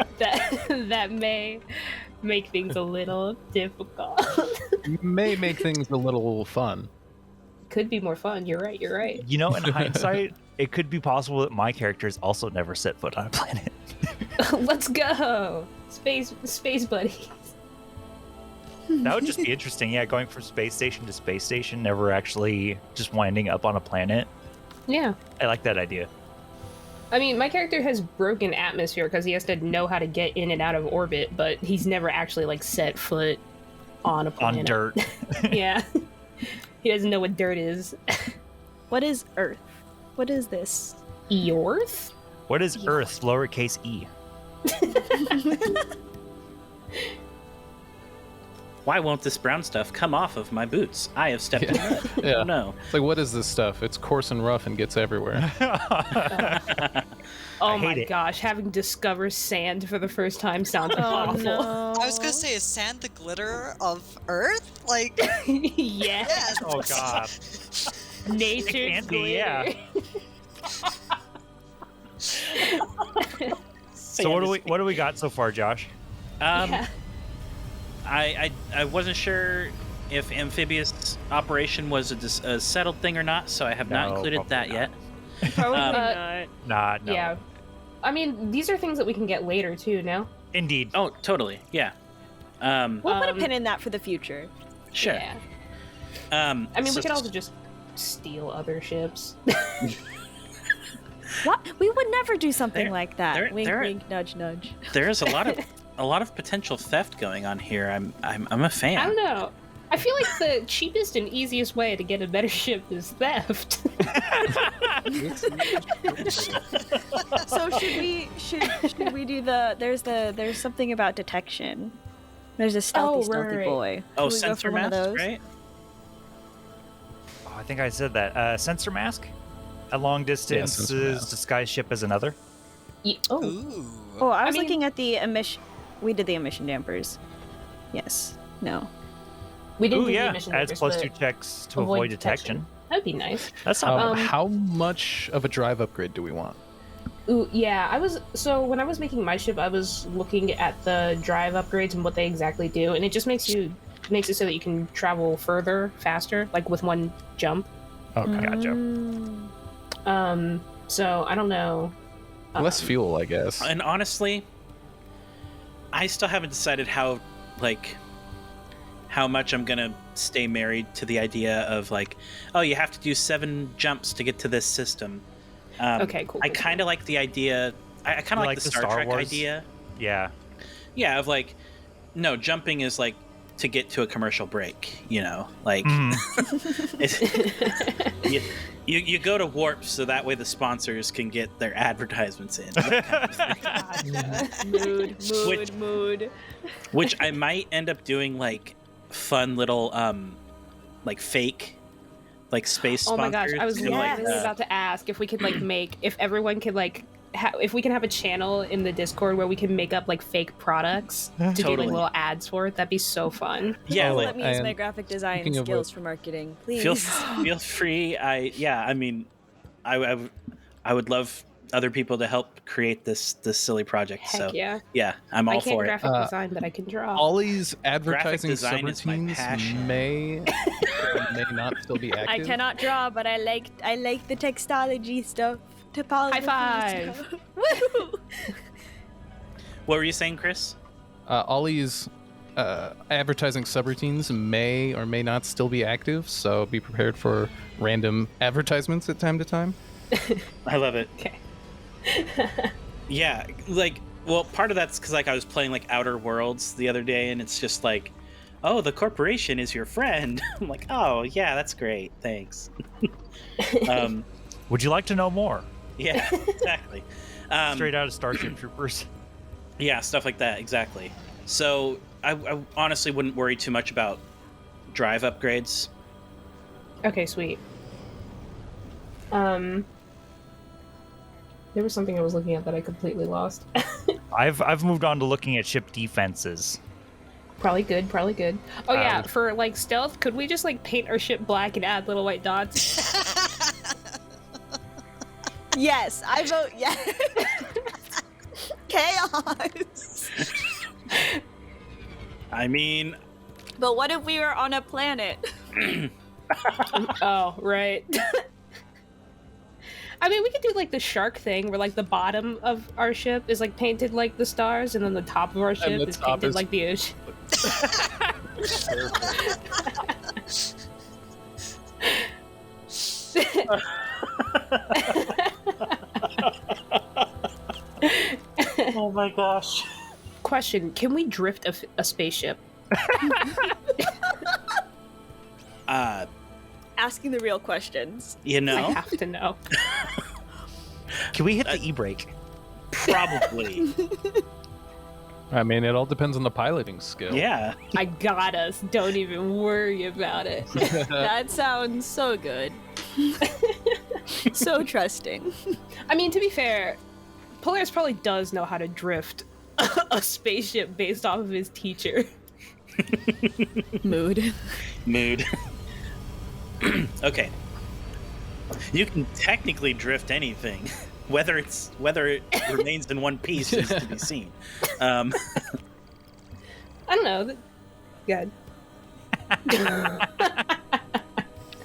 that may make things a little difficult. You may make things a little fun. Could be more fun. You're right. You're right. You know, in hindsight, it could be possible that my characters also never set foot on a planet. Let's go, space buddies. That would just be interesting. Yeah, going from space station to space station, never actually just winding up on a planet. Yeah. I like that idea. I mean, my character has broken atmosphere because he has to know how to get in and out of orbit, but he's never actually like set foot on a planet. On dirt. Yeah. He doesn't know what dirt is. What is Earth? What is this? Earth? What is Earth, lowercase e? Why won't this brown stuff come off of my boots? I have stepped in mud. Yeah. Oh no. It's like, what is this stuff? It's coarse and rough and gets everywhere. Oh my hate it. gosh, having discovered sand for the first time sounds awful. no. I was gonna say, is sand the glitter of Earth? Like, Yes. yes. Oh god. Nature's It can be, yeah. glitter. So what do we got so far, Josh? Yeah. I wasn't sure if amphibious operation was a settled thing or not, so I have not No, included that probably yet. Probably Um, not. No. Yeah. I mean, these are things that we can get later too, no? Indeed. Oh, totally. Yeah. We'll put a Um, pin in that for the future. Sure. Yeah. I I mean, we could also just steal other ships. What? We would never do something There- like that. there- Wink, there- wink, nudge, nudge. There is a lot of potential theft going on here. I'm a fan. I don't know. I feel like the cheapest and easiest way to get a better ship is theft. So should we do there's something about detection. There's a stealthy right. boy. Oh, Should we go sensor for one of mask, those? right? Oh, I think I said that. Sensor mask? A long distance sensor mask. disguised ship as another? Oh, Ooh. Oh, I was mean- looking at the emission. We did the emission dampers. Yes. No. we didn't Ooh, do the yeah. emission Adds numbers, +2 but checks to avoid avoid detection. That'd be nice. That's not bad. How much of a drive upgrade do we want? Ooh, yeah. When I was making my ship, I was looking at the drive upgrades and what they exactly do, and it just makes it so that you can travel further, faster, like with one jump. Okay. Gotcha. So I don't know. Less fuel, I guess. And honestly, I still haven't decided how much I'm gonna stay married to the idea of like, oh, you have to do 7 jumps to get to this system. Okay, cool. I kind of like the idea. I kind of You like the Star Trek Wars? idea. Yeah. Yeah, of like, no, jumping is like to get to a commercial break. You know, like it's, you go to warp so that way the sponsors can get their advertisements in. That kind of thing. Mood. Which I might end up doing like fun little like fake like space Oh my sponsors. gosh, I was and, like, literally about to ask if we could like if everyone could like if we can have a channel in the Discord where we can make up like fake products to do Totally. like little ads for it. That'd be so fun. yeah, Oh, like Let me use and my graphic design speaking of skills which- for marketing, please. feel free. I mean, I would love other people to help create this silly project. Heck so yeah. I'm I all can't for it. graphic design, but I can draw. Ollie's advertising design is my subroutines passion. may not still be active. I cannot draw, but I like the textology stuff. Topology High five. stuff. Woo! What were you saying, Chris? Ollie's advertising subroutines may or may not still be active, so be prepared for random advertisements at time to time. I love it. Okay. Yeah, like, well, part of that's because like I was playing like Outer Worlds the other day, and it's just like, oh, the corporation is your friend. I'm like, oh yeah, that's great, thanks. Would you like to know more? Yeah, exactly. Straight out of Starship Troopers. Yeah, stuff like that, exactly. So I honestly wouldn't worry too much about drive upgrades. Okay, sweet. There was something I was looking at that I completely lost. I've moved on to looking at ship defenses. Probably good. Oh yeah, for like stealth, could we just like paint our ship black and add little white dots? Yes, I vote yes. Chaos. I mean, But what if we were on a planet? Oh, right. I mean, we could do like the shark thing where like the bottom of our ship is like painted like the stars and then the top of our ship the is top painted is- like the ocean. oh my gosh. Question, can we drift a spaceship? Asking the real questions. You I know, have to know. Can we hit the e-brake? probably. I mean, it all depends on the piloting skill. Yeah. I got us. Don't even worry about it. That sounds so good. So trusting. I mean, to be fair, Polaris probably does know how to drift a spaceship based off of his teacher. Mood. Okay. You can technically drift anything. Whether it remains in one piece is to be seen. I don't know. Good.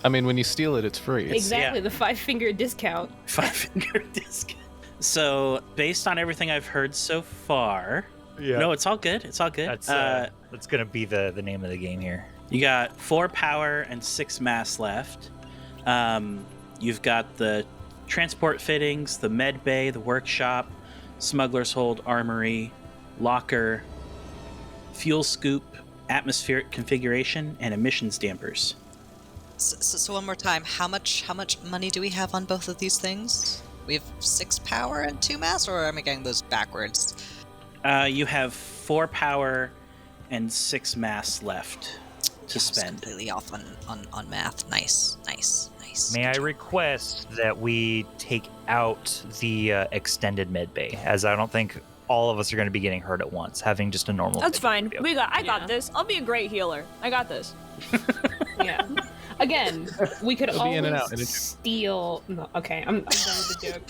I mean, when you steal it, it's free. Exactly, yeah. the 5-finger discount. 5-finger disc. So, based on everything I've heard so far, no, it's all good. It's all good. That's gonna be the name of the game here. You got 4 power and 6 mass left. You've got the transport fittings, the med bay, the workshop, smuggler's hold, armory, locker, fuel scoop, atmospheric configuration, and emissions dampers. So one more time, how much money do we have on both of these things? We have 6 power and 2 mass, or am I getting those backwards? You have 4 power and 6 mass left to I was spend. completely off on math. Nice. May I request that we take out the extended med bay, as I don't think all of us are going to be getting hurt at once. Having just a normal. That's med fine. bay. I Yeah. got this. I'll be a great healer. I got this. Yeah. Again, we could It'll be in and out in a always jiff. steal. No, okay, I'm done with the joke.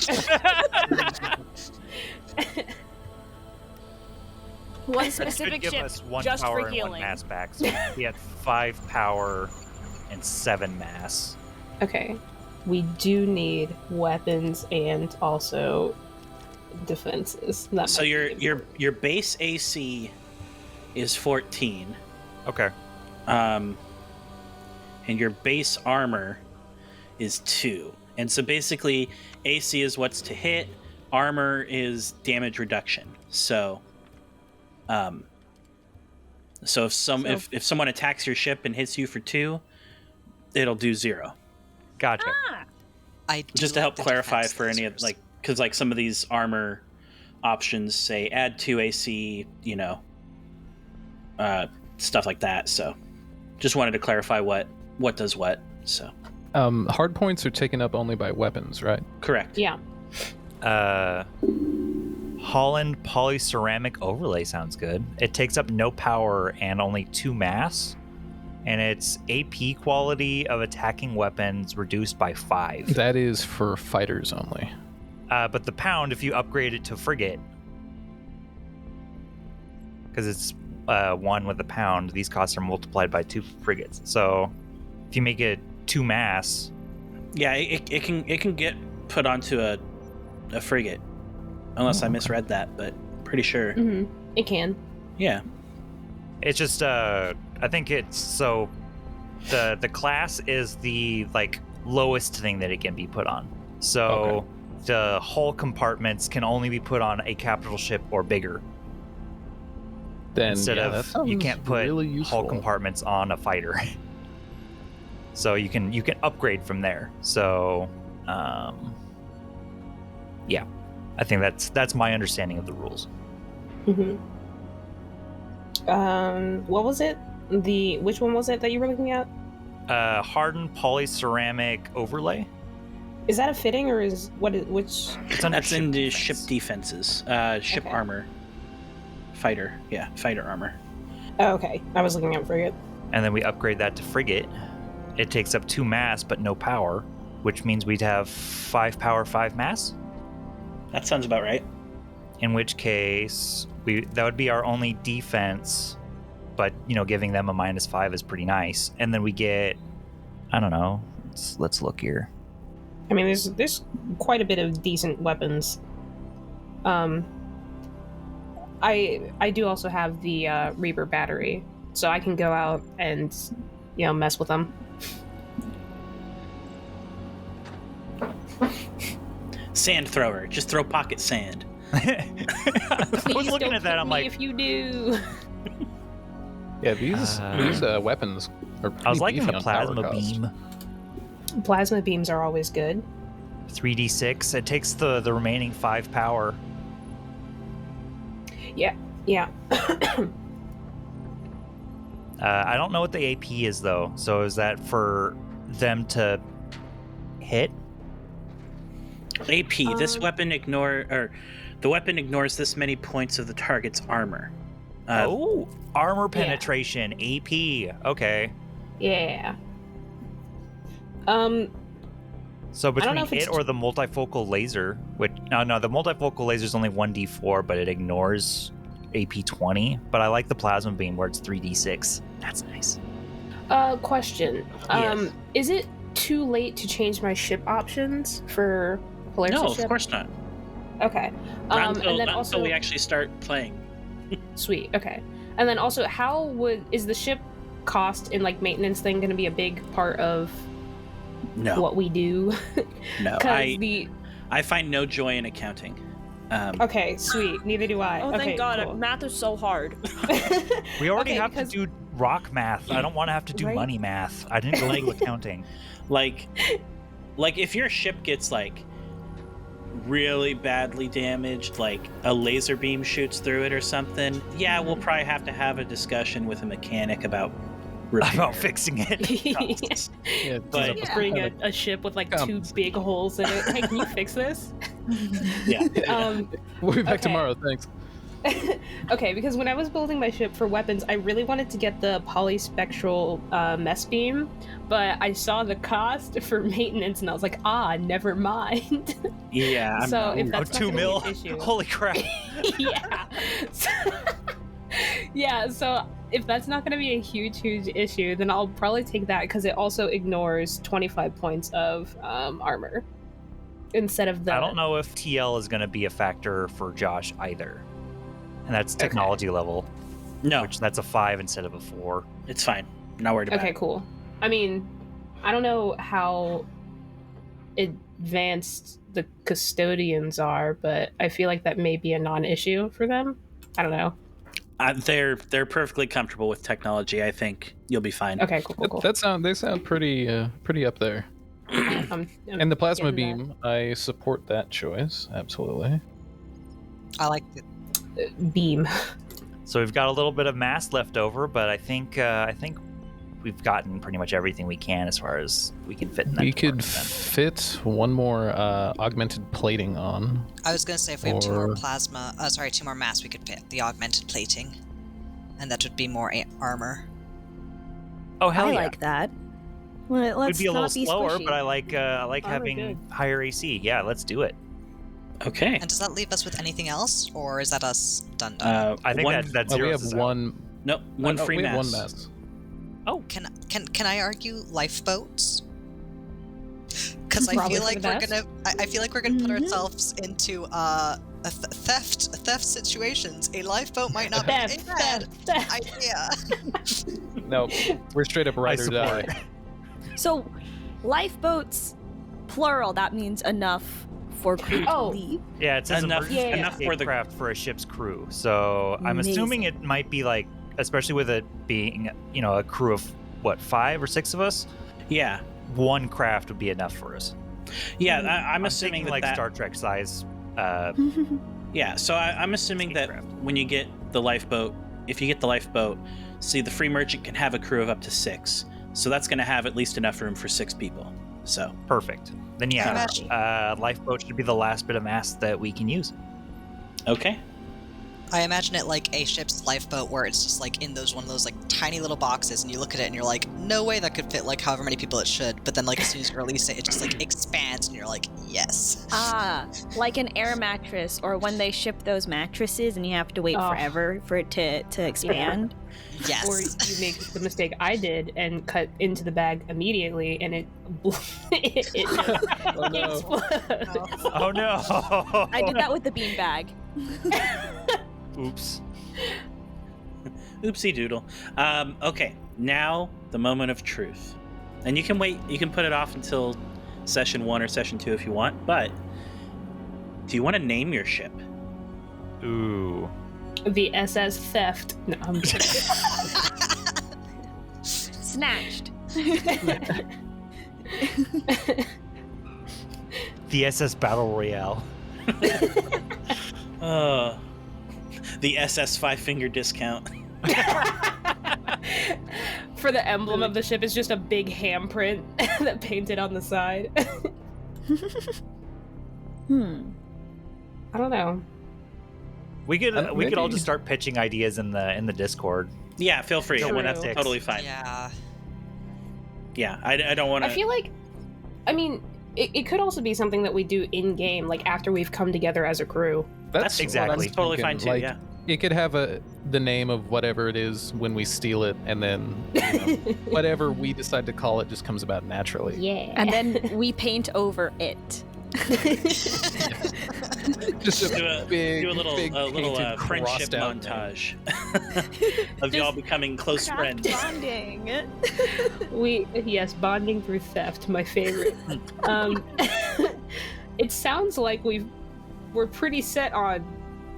One That should specific give ship us 1 just power for and 1 healing. mass back. So we had 5 power and 7 mass. Okay, we do need weapons and also defenses. That So might be your base AC is 14. Okay. And your base armor is 2. And so basically, AC is what's to hit, armor is damage reduction. So, if someone attacks your ship and hits you for 2, it'll do 0. Gotcha. I do Just to like help the clarify defense for any of lasers. because some of these armor options say add 2 AC, stuff like that. So, just wanted to clarify what does what. So, Hard points are taken up only by weapons, right? correct. Yeah. Holland polyceramic overlay sounds good. It takes up no power and only 2 mass. And its AP quality of attacking weapons reduced by 5. That is for fighters only. But the pound, if you upgrade it to frigate, because it's 1 with a pound, these costs are multiplied by 2 frigates. So if you make it 2 mass, Yeah, it can get put onto a frigate, unless I misread that, but pretty sure. Mm-hmm. It can. Yeah. it's just I think it's so the class is the lowest thing that it can be put on. So the hull compartments can only be put on a capital ship or bigger. Then Instead yeah, that of you sounds can't put really useful. hull compartments on a fighter. So you can upgrade from there. So yeah, I think that's my understanding of the rules. Mm-hmm. What was it? Which one was it that you were looking at? Hardened polyceramic overlay. Is that a fitting or which? It's under That's in the defense. ship defenses. Ship Okay. armor. Fighter. Yeah, fighter armor. Oh, okay, I was looking at frigate. And then we upgrade that to frigate. It takes up 2 mass but no power, which means we'd have 5 power, 5 mass. That sounds about right. In which case, that would be our only defense but giving them a -5 is pretty nice. And then we get, I don't know. Let's look here. I mean, there's quite a bit of decent weapons. I do also have the Reaper battery, so I can go out and mess with them. Sand thrower. Just throw pocket sand. I was looking at that. I'm like, if you do. Yeah, these weapons are pretty I was liking beefy the on power plasma cost. beam. Plasma beams are always good. 3d6. It takes the remaining 5 power. Yeah. I don't know what the AP is though. So is that for them to hit? AP. This weapon the weapon ignores this many points of the target's armor. Armor penetration. AP. Okay. Yeah. So I don't know between if it or the multifocal laser, which no, the multifocal laser is only 1d4, but it ignores AP 20. But I like the plasma beam where it's 3d6. That's nice. Question. Yes. Is it too late to change my ship options for Polaris No, ship? of course not. Okay. Not And then until also we actually start playing. sweet. Okay. And then also, is the ship cost and maintenance thing going to be a big part of No, what we do? no. 'Cause I find no joy in accounting. Okay, sweet. Neither do I. Oh, okay, thank God. cool. Math is so hard. We already Okay, have to because- do rock math. I don't want to have to do Right? money math. I didn't go into accounting. Like if your ship gets really badly damaged, like a laser beam shoots through it or something, yeah, we'll probably have to have a discussion with a mechanic about repair. About fixing it. costs. Yeah, But- it's Bring a ship with two big holes in it. Hey, can you fix this? Yeah. We'll be back okay. tomorrow. Thanks. Okay, because when I was building my ship for weapons, I really wanted to get the polyspectral mess beam, but I saw the cost for maintenance and I was like, never mind. Yeah. So if Oh, that's not 2 gonna be mil. an issue. Holy crap. Yeah. So if that's not going to be a huge issue, then I'll probably take that because it also ignores 25 points of armor instead of the. I don't know if TL is going to be a factor for Josh either. And that's technology level, No, which that's a 5 instead of a 4. it's fine. Not worried about Okay, it. cool. I mean, I don't know how advanced the custodians are, but I feel like that may be a non-issue for them. I don't know. They're perfectly comfortable with technology. I think you'll be fine. Okay, cool. They sound pretty up there. I'm And the plasma getting beam, I support that choice. Absolutely. I like it. beam. So we've got a little bit of mass left over, but I think we've gotten pretty much everything we can as far as we can fit in that. We could department. fit one more augmented plating on. I was gonna say if we have two Or- more mass, we could fit the augmented plating, and that would be more armor. Oh hell I yeah! like that. Well, It would let's be a little not be slower, squishy. but I like Armor having good. higher AC. Yeah, let's do it. Okay. And does that leave us with anything else, or is that us done? I think one, that We zeros have us out. one. one no, free we have mass. one mass. Can I argue lifeboats? Because I Probably feel for like the we're best. gonna. I feel like we're gonna put Mhm. ourselves into theft situations. A lifeboat might not be a bad Theft. idea. No, we're straight up I ride or die. support. So, lifeboats, plural, that means enough for crew to Oh. leave. Yeah, it says Enough- enough for the- craft for a ship's crew. So I'm assuming it might be like, especially with it being, a crew of what, 5 or 6 of us, Yeah. one craft would be enough for us. Yeah. I'm assuming thinking that like Star Trek size. Yeah, so I'm assuming that Craft. when you get the lifeboat, if you get the lifeboat, see, the free merchant can have a crew of up to 6. So that's going to have at least enough room for 6 people. So, Perfect. Then yeah, Imagine- lifeboat should be the last bit of mass that we can use. okay. I imagine it like a ship's lifeboat where it's just like in one of those like tiny little boxes, and you look at it and you're like, no way that could fit like however many people it should. But then like as soon as you release it, it just like expands, and you're like, yes. Ah, like an air mattress, or when they ship those mattresses and you have to wait forever for it to expand. Yes. Or you make the mistake I did and cut into the bag immediately, and it Oh no. explodes. Oh no! I did that with the beanbag. Oops. Oopsie doodle. Okay, now the moment of truth. And you can wait, you can put it off until session 1 or session 2 if you want, but do you want to name your ship? Ooh. The SS Theft. No, I'm kidding. Snatched. The SS Battle Royale. The SS 5-finger discount. For the emblem of the ship is just a big handprint that painted on the side. I don't know. We could Maybe. all just start pitching ideas in the Discord. Yeah, feel free. True. That's totally fine. Yeah. Yeah, I don't want to. I feel like, I mean, it could also be something that we do in game, like after we've come together as a crew. That's exactly. That's totally fine too. Like, Yeah. It could have the name of whatever it is when we steal it, and then whatever we decide to call it just comes about naturally. Yeah. And then we paint over it. Just Do a little painted friendship crossed out montage of y'all becoming close friends. Bonding. Yes, bonding through theft, my favorite. It sounds like we're pretty set on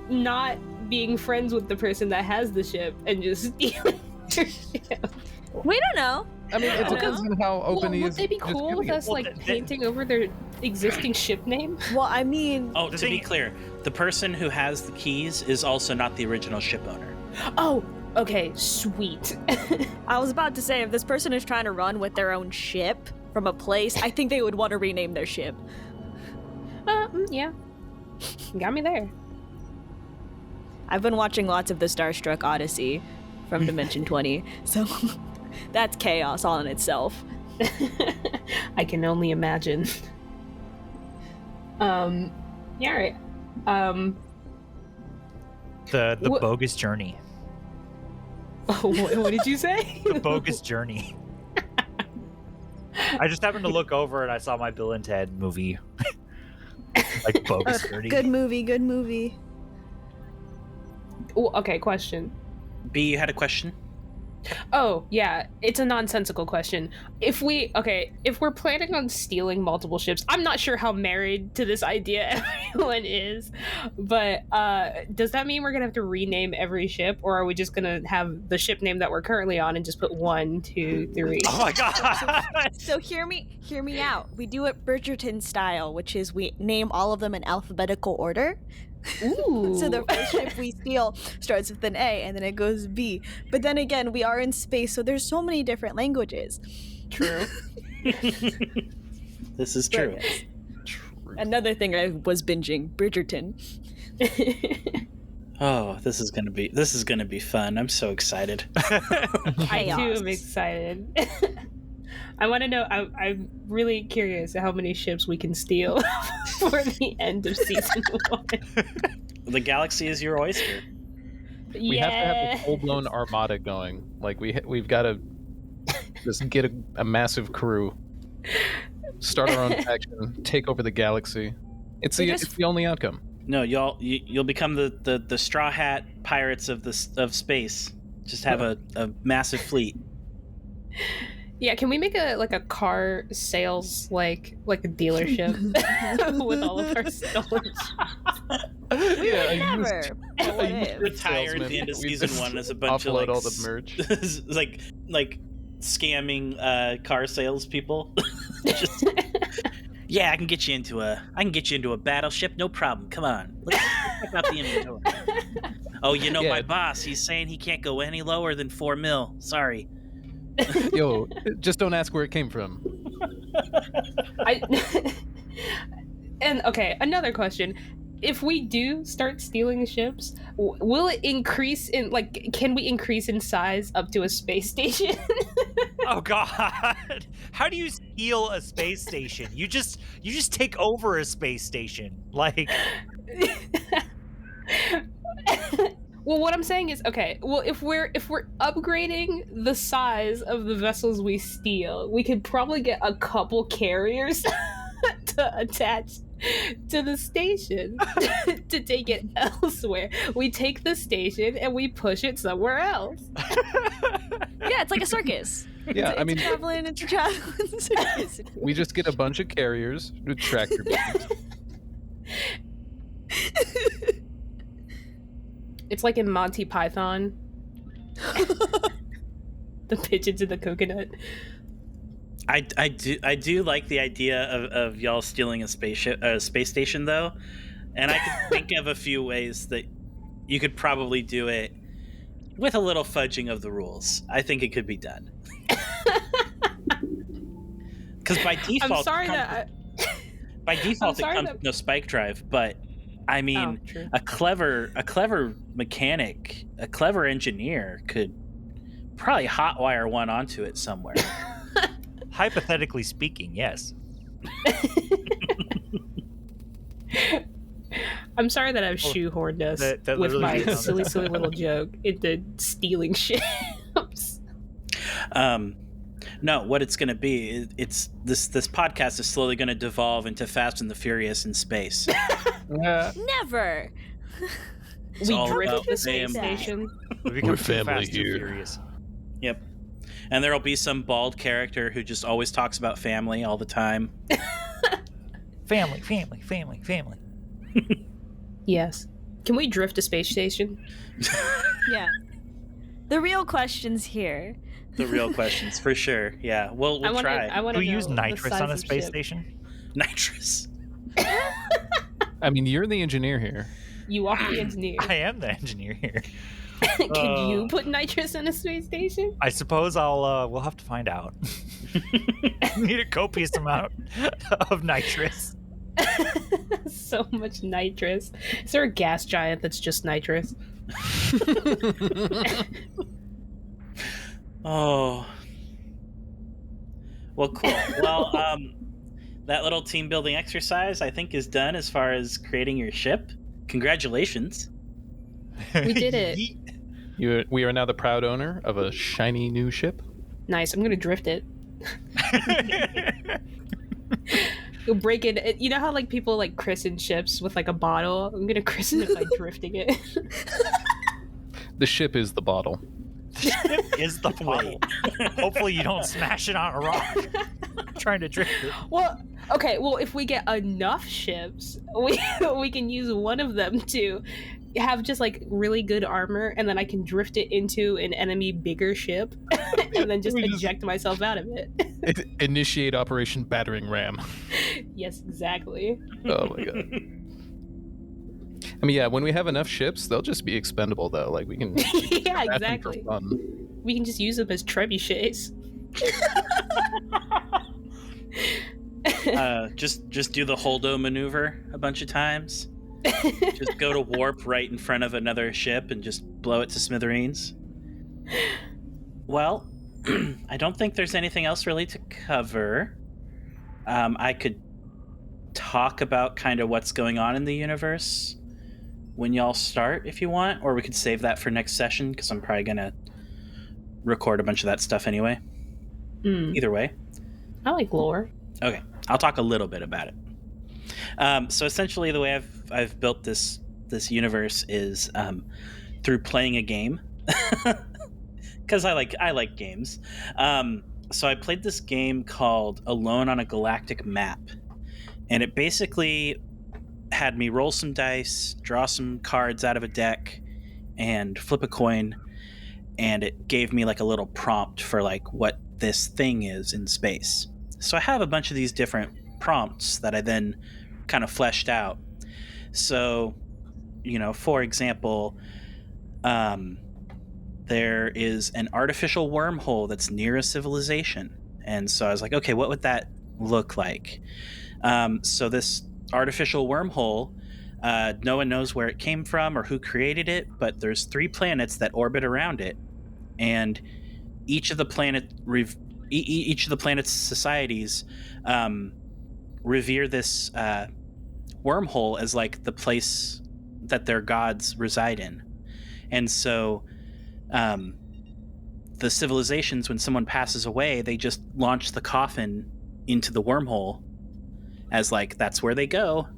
not being friends with the person that has the ship and just stealing their ship. We don't know. I mean, it Oh, depends on how open he Would is. they be just cool giving with it. us like painting over their existing ship name? Well, I mean, Oh, to be clear, the person who has the keys is also not the original ship owner. Oh, okay, sweet. I was about to say, if this person is trying to run with their own ship from a place, I think they would want to rename their ship. Yeah. Got me there. I've been watching lots of the Starstruck Odyssey from Dimension 20, so that's chaos all in itself. I can only imagine. Yeah, right. The What- bogus journey. What did you say? The bogus journey. I just happened to look over and I saw my Bill and Ted movie. Like bogus journey. Good movie. Ooh, okay, question. B, you had a question? Oh, yeah, it's a nonsensical question. If we're planning on stealing multiple ships, I'm not sure how married to this idea everyone is, but does that mean we're gonna have to rename every ship, or are we just gonna have the ship name that we're currently on and just put 1, 2, 3? Oh my god! So hear me out. We do it Bridgerton style, which is we name all of them in alphabetical order. Ooh. So the first ship we steal starts with an A and then it goes B. But then again, we are in space, so there's so many different languages. True. This is true. Another thing I was binging, Bridgerton. Oh, this is gonna be fun. I'm so excited. I too Chaos. am excited. I want to know. I'm really curious how many ships we can steal for the end of season 1. The galaxy is your oyster. We have to have a full-blown armada going. Like we've got to just get a massive crew, start our own faction, take over the galaxy. It's the only outcome. No, you'll become the straw hat pirates of space. Just have a massive fleet. Yeah, can we make a car sales like a dealership with all of our stolen ships? Yeah, Never. But what if? Retire at the end of We season just 1 as a bunch of offload like all the merch. like scamming car salespeople. Just, yeah, I can get you into a battleship, no problem. Come on, let's check out the inventory. Oh, Yeah. my boss, he's saying he can't go any lower than 4 mil. Sorry. Yo, just don't ask where it came from. And okay, another question. if we do start stealing ships, will it increase in, like, can we increase in size up to a space station? Oh God! How do you steal a space station? You just take over a space station. Like, well, what I'm saying is, okay, well, if we're upgrading the size of the vessels we steal, we could probably get a couple carriers to attach to the station to take it elsewhere. We take the station and we push it somewhere else. Yeah, it's like a circus. Yeah, I mean, it's a traveling circus. we just get a bunch of carriers with tractor beams. It's like in Monty Python. The pigeons in the coconut. I do like the idea of y'all stealing a space station though, and I can think of a few ways that you could probably do it with a little fudging of the rules. I think it could be done. Because by default, I'm sorry that by default it comes that- with no spike drive, but I mean, true. a clever mechanic, a clever engineer could probably hotwire one onto it somewhere. hypothetically speaking, yes. I'm sorry that I've shoehorned us that with literally my sounds- silly little joke into stealing ships. No, what it's going to be, it's this podcast is slowly going to devolve into Fast and the Furious in space. Never. It's We all drift about the space family. station. We become We're too family fast and here. furious. Yep. And there'll be some bald character who just always talks about family all the time. Family. Yes. Can we drift a space station? Yeah. The real questions here. The real questions, for sure. Yeah, we'll I try. want Do to we use know nitrous the on a size of space ship. station? Nitrous. I mean, you're the engineer here. You are the engineer. I am the engineer here. Can you put nitrous in a space station? I suppose we'll have to find out. Need a copious amount of nitrous. So much nitrous. Is there a gas giant that's just nitrous? Oh. Well, cool. Well, that little team building exercise, I think, is done as far as creating your ship. Congratulations. We did it. We are now the proud owner of a shiny new ship. Nice. I'm gonna drift it. You'll break it. You know how like people like christen ships with like a bottle? I'm gonna christen it by drifting it. The ship is the bottle. Is the bottle. Hopefully you don't smash it on a rock. Trying to drift it. Well, okay. Well, if we get enough ships, we can use one of them to have just like really good armor, and then I can drift it into an enemy bigger ship, and then just eject myself out of it. Initiate Operation Battering Ram. Yes, exactly. Oh my god. I mean, yeah, when we have enough ships, they'll just be expendable, though. Like, we can... Yeah, craft them for exactly. fun. We can just use them as trebuchets. Just do the holdo maneuver a bunch of times. Just go to warp right in front of another ship and just blow it to smithereens. Well, I don't think there's anything else really to cover. I could talk about kind of what's going on in the universe when y'all start if you want, or we could save that for next session because I'm probably gonna record a bunch of that stuff anyway. Either way. I like lore. Okay, I'll talk a little bit about it. So essentially, the way I've built this universe is through playing a game, because I like games. So I played this game called Alone on a Galactic Map, and it basically had me roll some dice, draw some cards out of a deck, and flip a coin, and it gave me like a little prompt for like what this thing is in space. So I have a bunch of these different prompts that I then kind of fleshed out. So, for example, there is an artificial wormhole that's near a civilization. And so I was like, okay, what would that look like? So this artificial wormhole No one knows where it came from or who created it, but there's 3 planets that orbit around it, and each of the planet's societies revere this wormhole as like the place that their gods reside in. And so the civilizations, when someone passes away, they just launch the coffin into the wormhole as like that's where they go.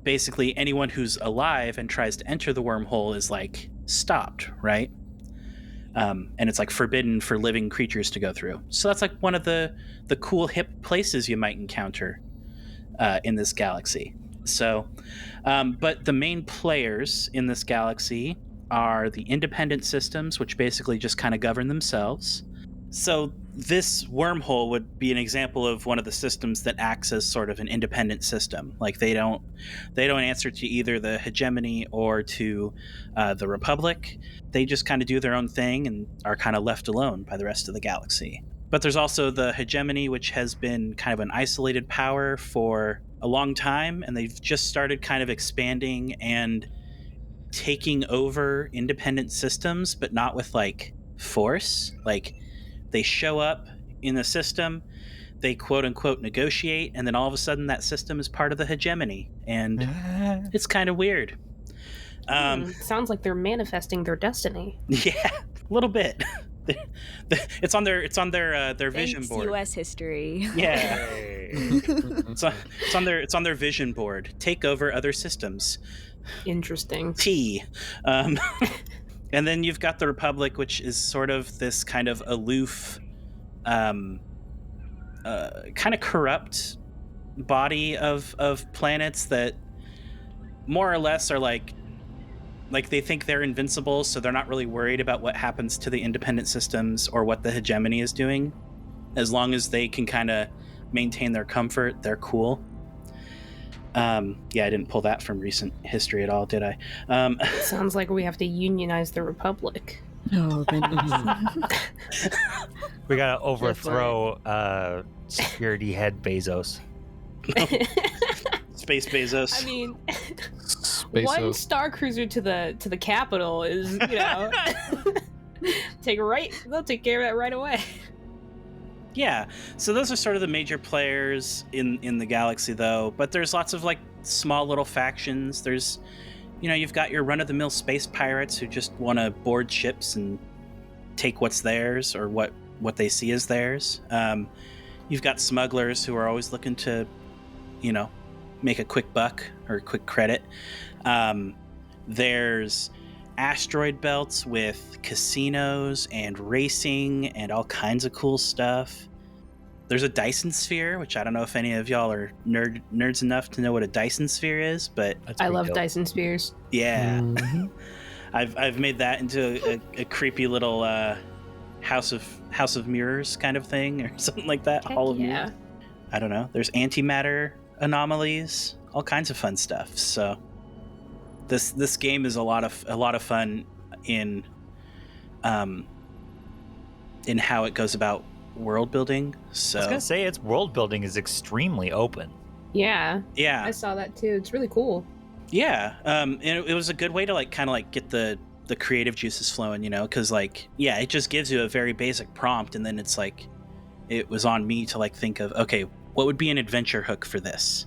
Basically, anyone who's alive and tries to enter the wormhole is like stopped, right? And it's like forbidden for living creatures to go through. So that's like one of the cool hip places you might encounter in this galaxy. So, but the main players in this galaxy are the independent systems, which basically just kind of govern themselves. So this wormhole would be an example of one of the systems that acts as sort of an independent system. Like they don't answer to either the hegemony or to the Republic. They just kind of do their own thing and are kind of left alone by the rest of the galaxy. But there's also the hegemony, which has been kind of an isolated power for a long time, and they've just started kind of expanding and taking over independent systems, but not with like force. Like they show up in the system, they quote unquote negotiate, and then all of a sudden that system is part of the hegemony, and it's kind of weird. Sounds like they're manifesting their destiny. Yeah, a little bit. It's on their vision board. U.S. history. Yeah, it's on their vision board. Take over other systems. Interesting. And then you've got the Republic, which is sort of this kind of aloof, kind of corrupt body of planets that more or less are like they think they're invincible, so they're not really worried about what happens to the independent systems or what the hegemony is doing. As long as they can kind of maintain their comfort, they're cool. I didn't pull that from recent history at all, did I? Sounds like we have to unionize the Republic. Oh, goodness. We gotta overthrow security head Bezos. Space Bezos. I mean, Bezos. one star cruiser to the capital is, they'll take care of that right away. Yeah, so those are sort of the major players in the galaxy, though. But there's lots of like small little factions. There's, you've got your run-of-the-mill space pirates who just want to board ships and take what's theirs or what they see as theirs. You've got smugglers who are always looking to, make a quick buck or a quick credit. There's asteroid belts with casinos and racing and all kinds of cool stuff. There's a Dyson sphere, which I don't know if any of y'all are nerds enough to know what a Dyson sphere is, but I love Dyson spheres. Yeah. Mm-hmm. I've made that into a creepy little house of mirrors kind of thing or something like that. Heck Hall of yeah. mirrors. I don't know. There's antimatter anomalies, all kinds of fun stuff. So this game is a lot of fun in how it goes about world building. So I was gonna say its world building is extremely open. Yeah. Yeah. I saw that too. It's really cool. Yeah. And it was a good way to kind of get the creative juices flowing, because it just gives you a very basic prompt, and then it's like it was on me to think of, okay, what would be an adventure hook for this?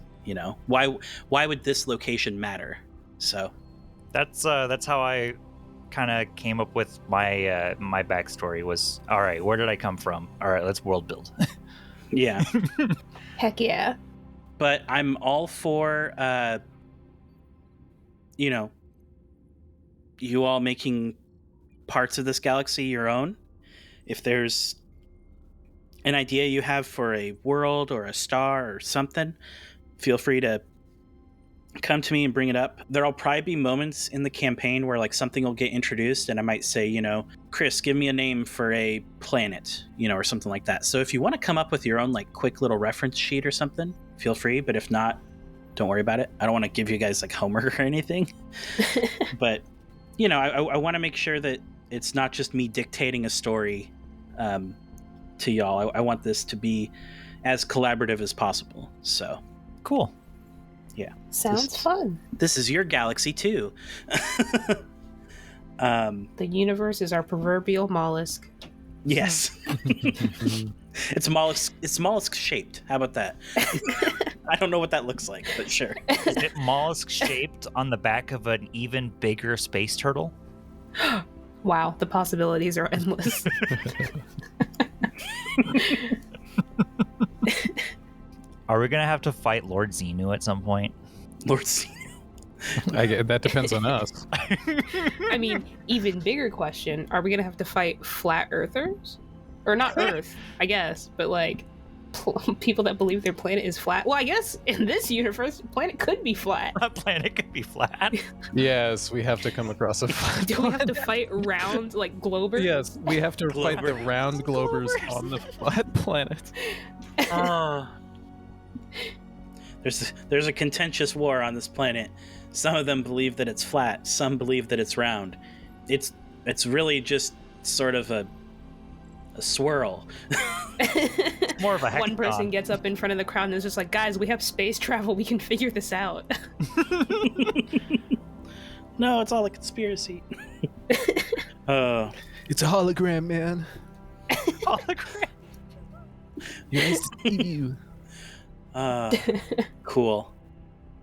Why would this location matter? So that's how I kind of came up with my my backstory was, all right, where did I come from? All right, let's world build. Yeah. Heck yeah. But I'm all for you all making parts of this galaxy your own. If there's an idea you have for a world or a star or something, feel free to come to me and bring it up. There'll probably be moments in the campaign where something will get introduced and I might say, Chris, give me a name for a planet, or something like that. So if you want to come up with your own quick little reference sheet or something, feel free. But if not, don't worry about it. I don't want to give you guys homework or anything. But I want to make sure that it's not just me dictating a story to y'all. I want this to be as collaborative as possible. So cool. Yeah. Sounds fun. This is your galaxy too. The universe is our proverbial mollusk. Yes. It's mollusk shaped. How about that? I don't know what that looks like, but sure. Is it mollusk shaped on the back of an even bigger space turtle? Wow, the possibilities are endless. Are we gonna have to fight Lord Xenu at some point? Lord Xenu. That depends on us. I mean, even bigger question, are we going to have to fight flat earthers? Or not Earth, I guess, but like people that believe their planet is flat. Well, I guess in this universe, the planet could be flat. A planet could be flat. Yes, we have to come across a flat Do we have to fight round, like, globers? Yes, we have to fight the round globers on the flat planet. There's a contentious war on this planet. Some of them believe that it's flat. Some believe that it's round. It's really just sort of a swirl. More of a hexagon. One person gets up in front of the crowd and is just like, guys, we have space travel. We can figure this out. No, it's all a conspiracy. It's a hologram, man. Hologram. You guys see you. Cool.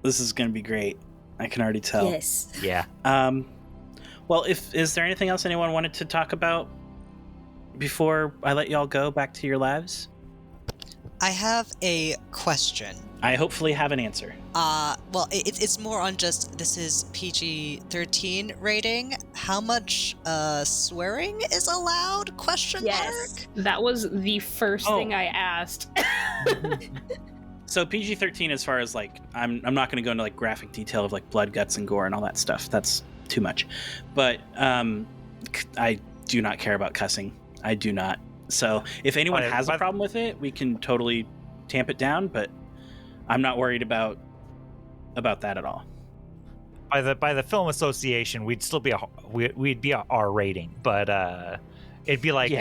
This is gonna be great. I can already tell. Yes. Yeah. Well, is there anything else anyone wanted to talk about before I let y'all go back to your lives? I have a question. I hopefully have an answer. Well, it's more on just, this is PG-13 rating. How much swearing is allowed? Question mark? That was the first thing I asked. So PG-13, as far as like, I'm not going to go into like graphic detail of like blood, guts, and gore and all that stuff. That's too much. But I do not care about cussing. I do not. So if anyone has a problem with it, we can totally tamp it down. But I'm not worried about that at all. By the film association, we'd still be we'd be a R rating, but it'd be like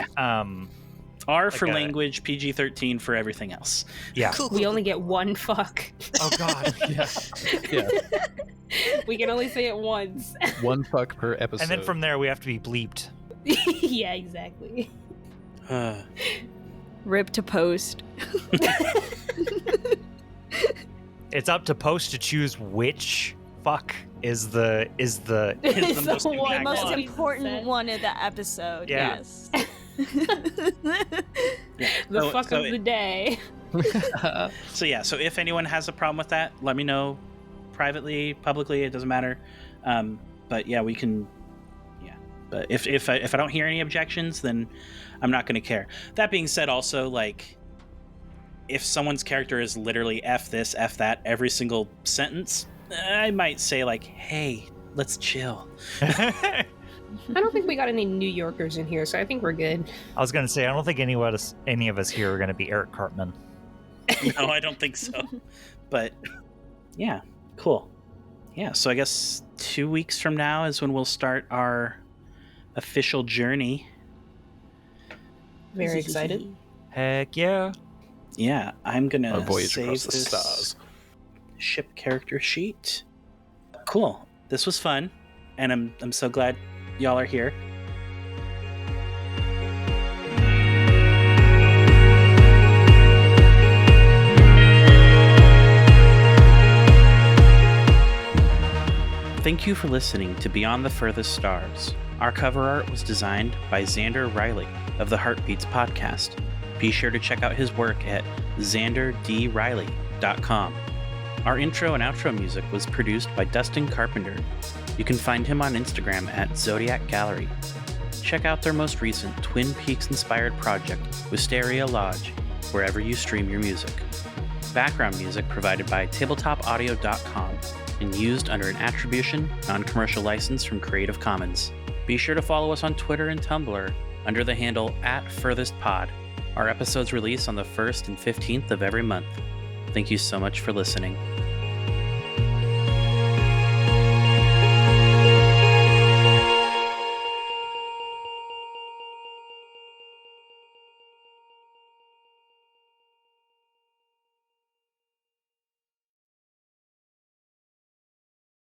R for language, PG-13 for everything else. Yeah. Cool. We only get one fuck. Oh God. Yeah. We can only say it once. One fuck per episode. And then from there, we have to be bleeped. Yeah, exactly. Rip to post. It's up to post to choose which fuck is the It's most the one impactful. Most one. important one of the episode. Yeah. Yes. The fuck of the day. So if anyone has a problem with that, let me know privately, publicly, it doesn't matter. But yeah, we can. Yeah, but if I don't hear any objections, then I'm not going to care. That being said, also like, if someone's character is literally F this, F that every single sentence, I might say like, hey, let's chill. I don't think we got any New Yorkers in here, so I think we're good. I was gonna say, I don't think any of us here are gonna be Eric Cartman. No, I don't think so. But yeah, cool. Yeah, so I guess 2 weeks from now is when we'll start our official journey. Very excited. Heck yeah. Yeah, I'm gonna Our voyage save across the this stars. ship character sheet. Cool. This was fun, and I'm so glad y'all are here. Thank you for listening to Beyond the Furthest Stars. Our cover art was designed by Xander Riley of the Heartbeats podcast. Be sure to check out his work at xanderdriley.com. Our intro and outro music was produced by Dustin Carpenter. You can find him on Instagram at Zodiac Gallery. Check out their most recent Twin Peaks-inspired project, Wisteria Lodge, wherever you stream your music. Background music provided by tabletopaudio.com and used under an attribution, non-commercial license from Creative Commons. Be sure to follow us on Twitter and Tumblr under the handle @FurthestPod. Our episodes release on the 1st and 15th of every month. Thank you so much for listening.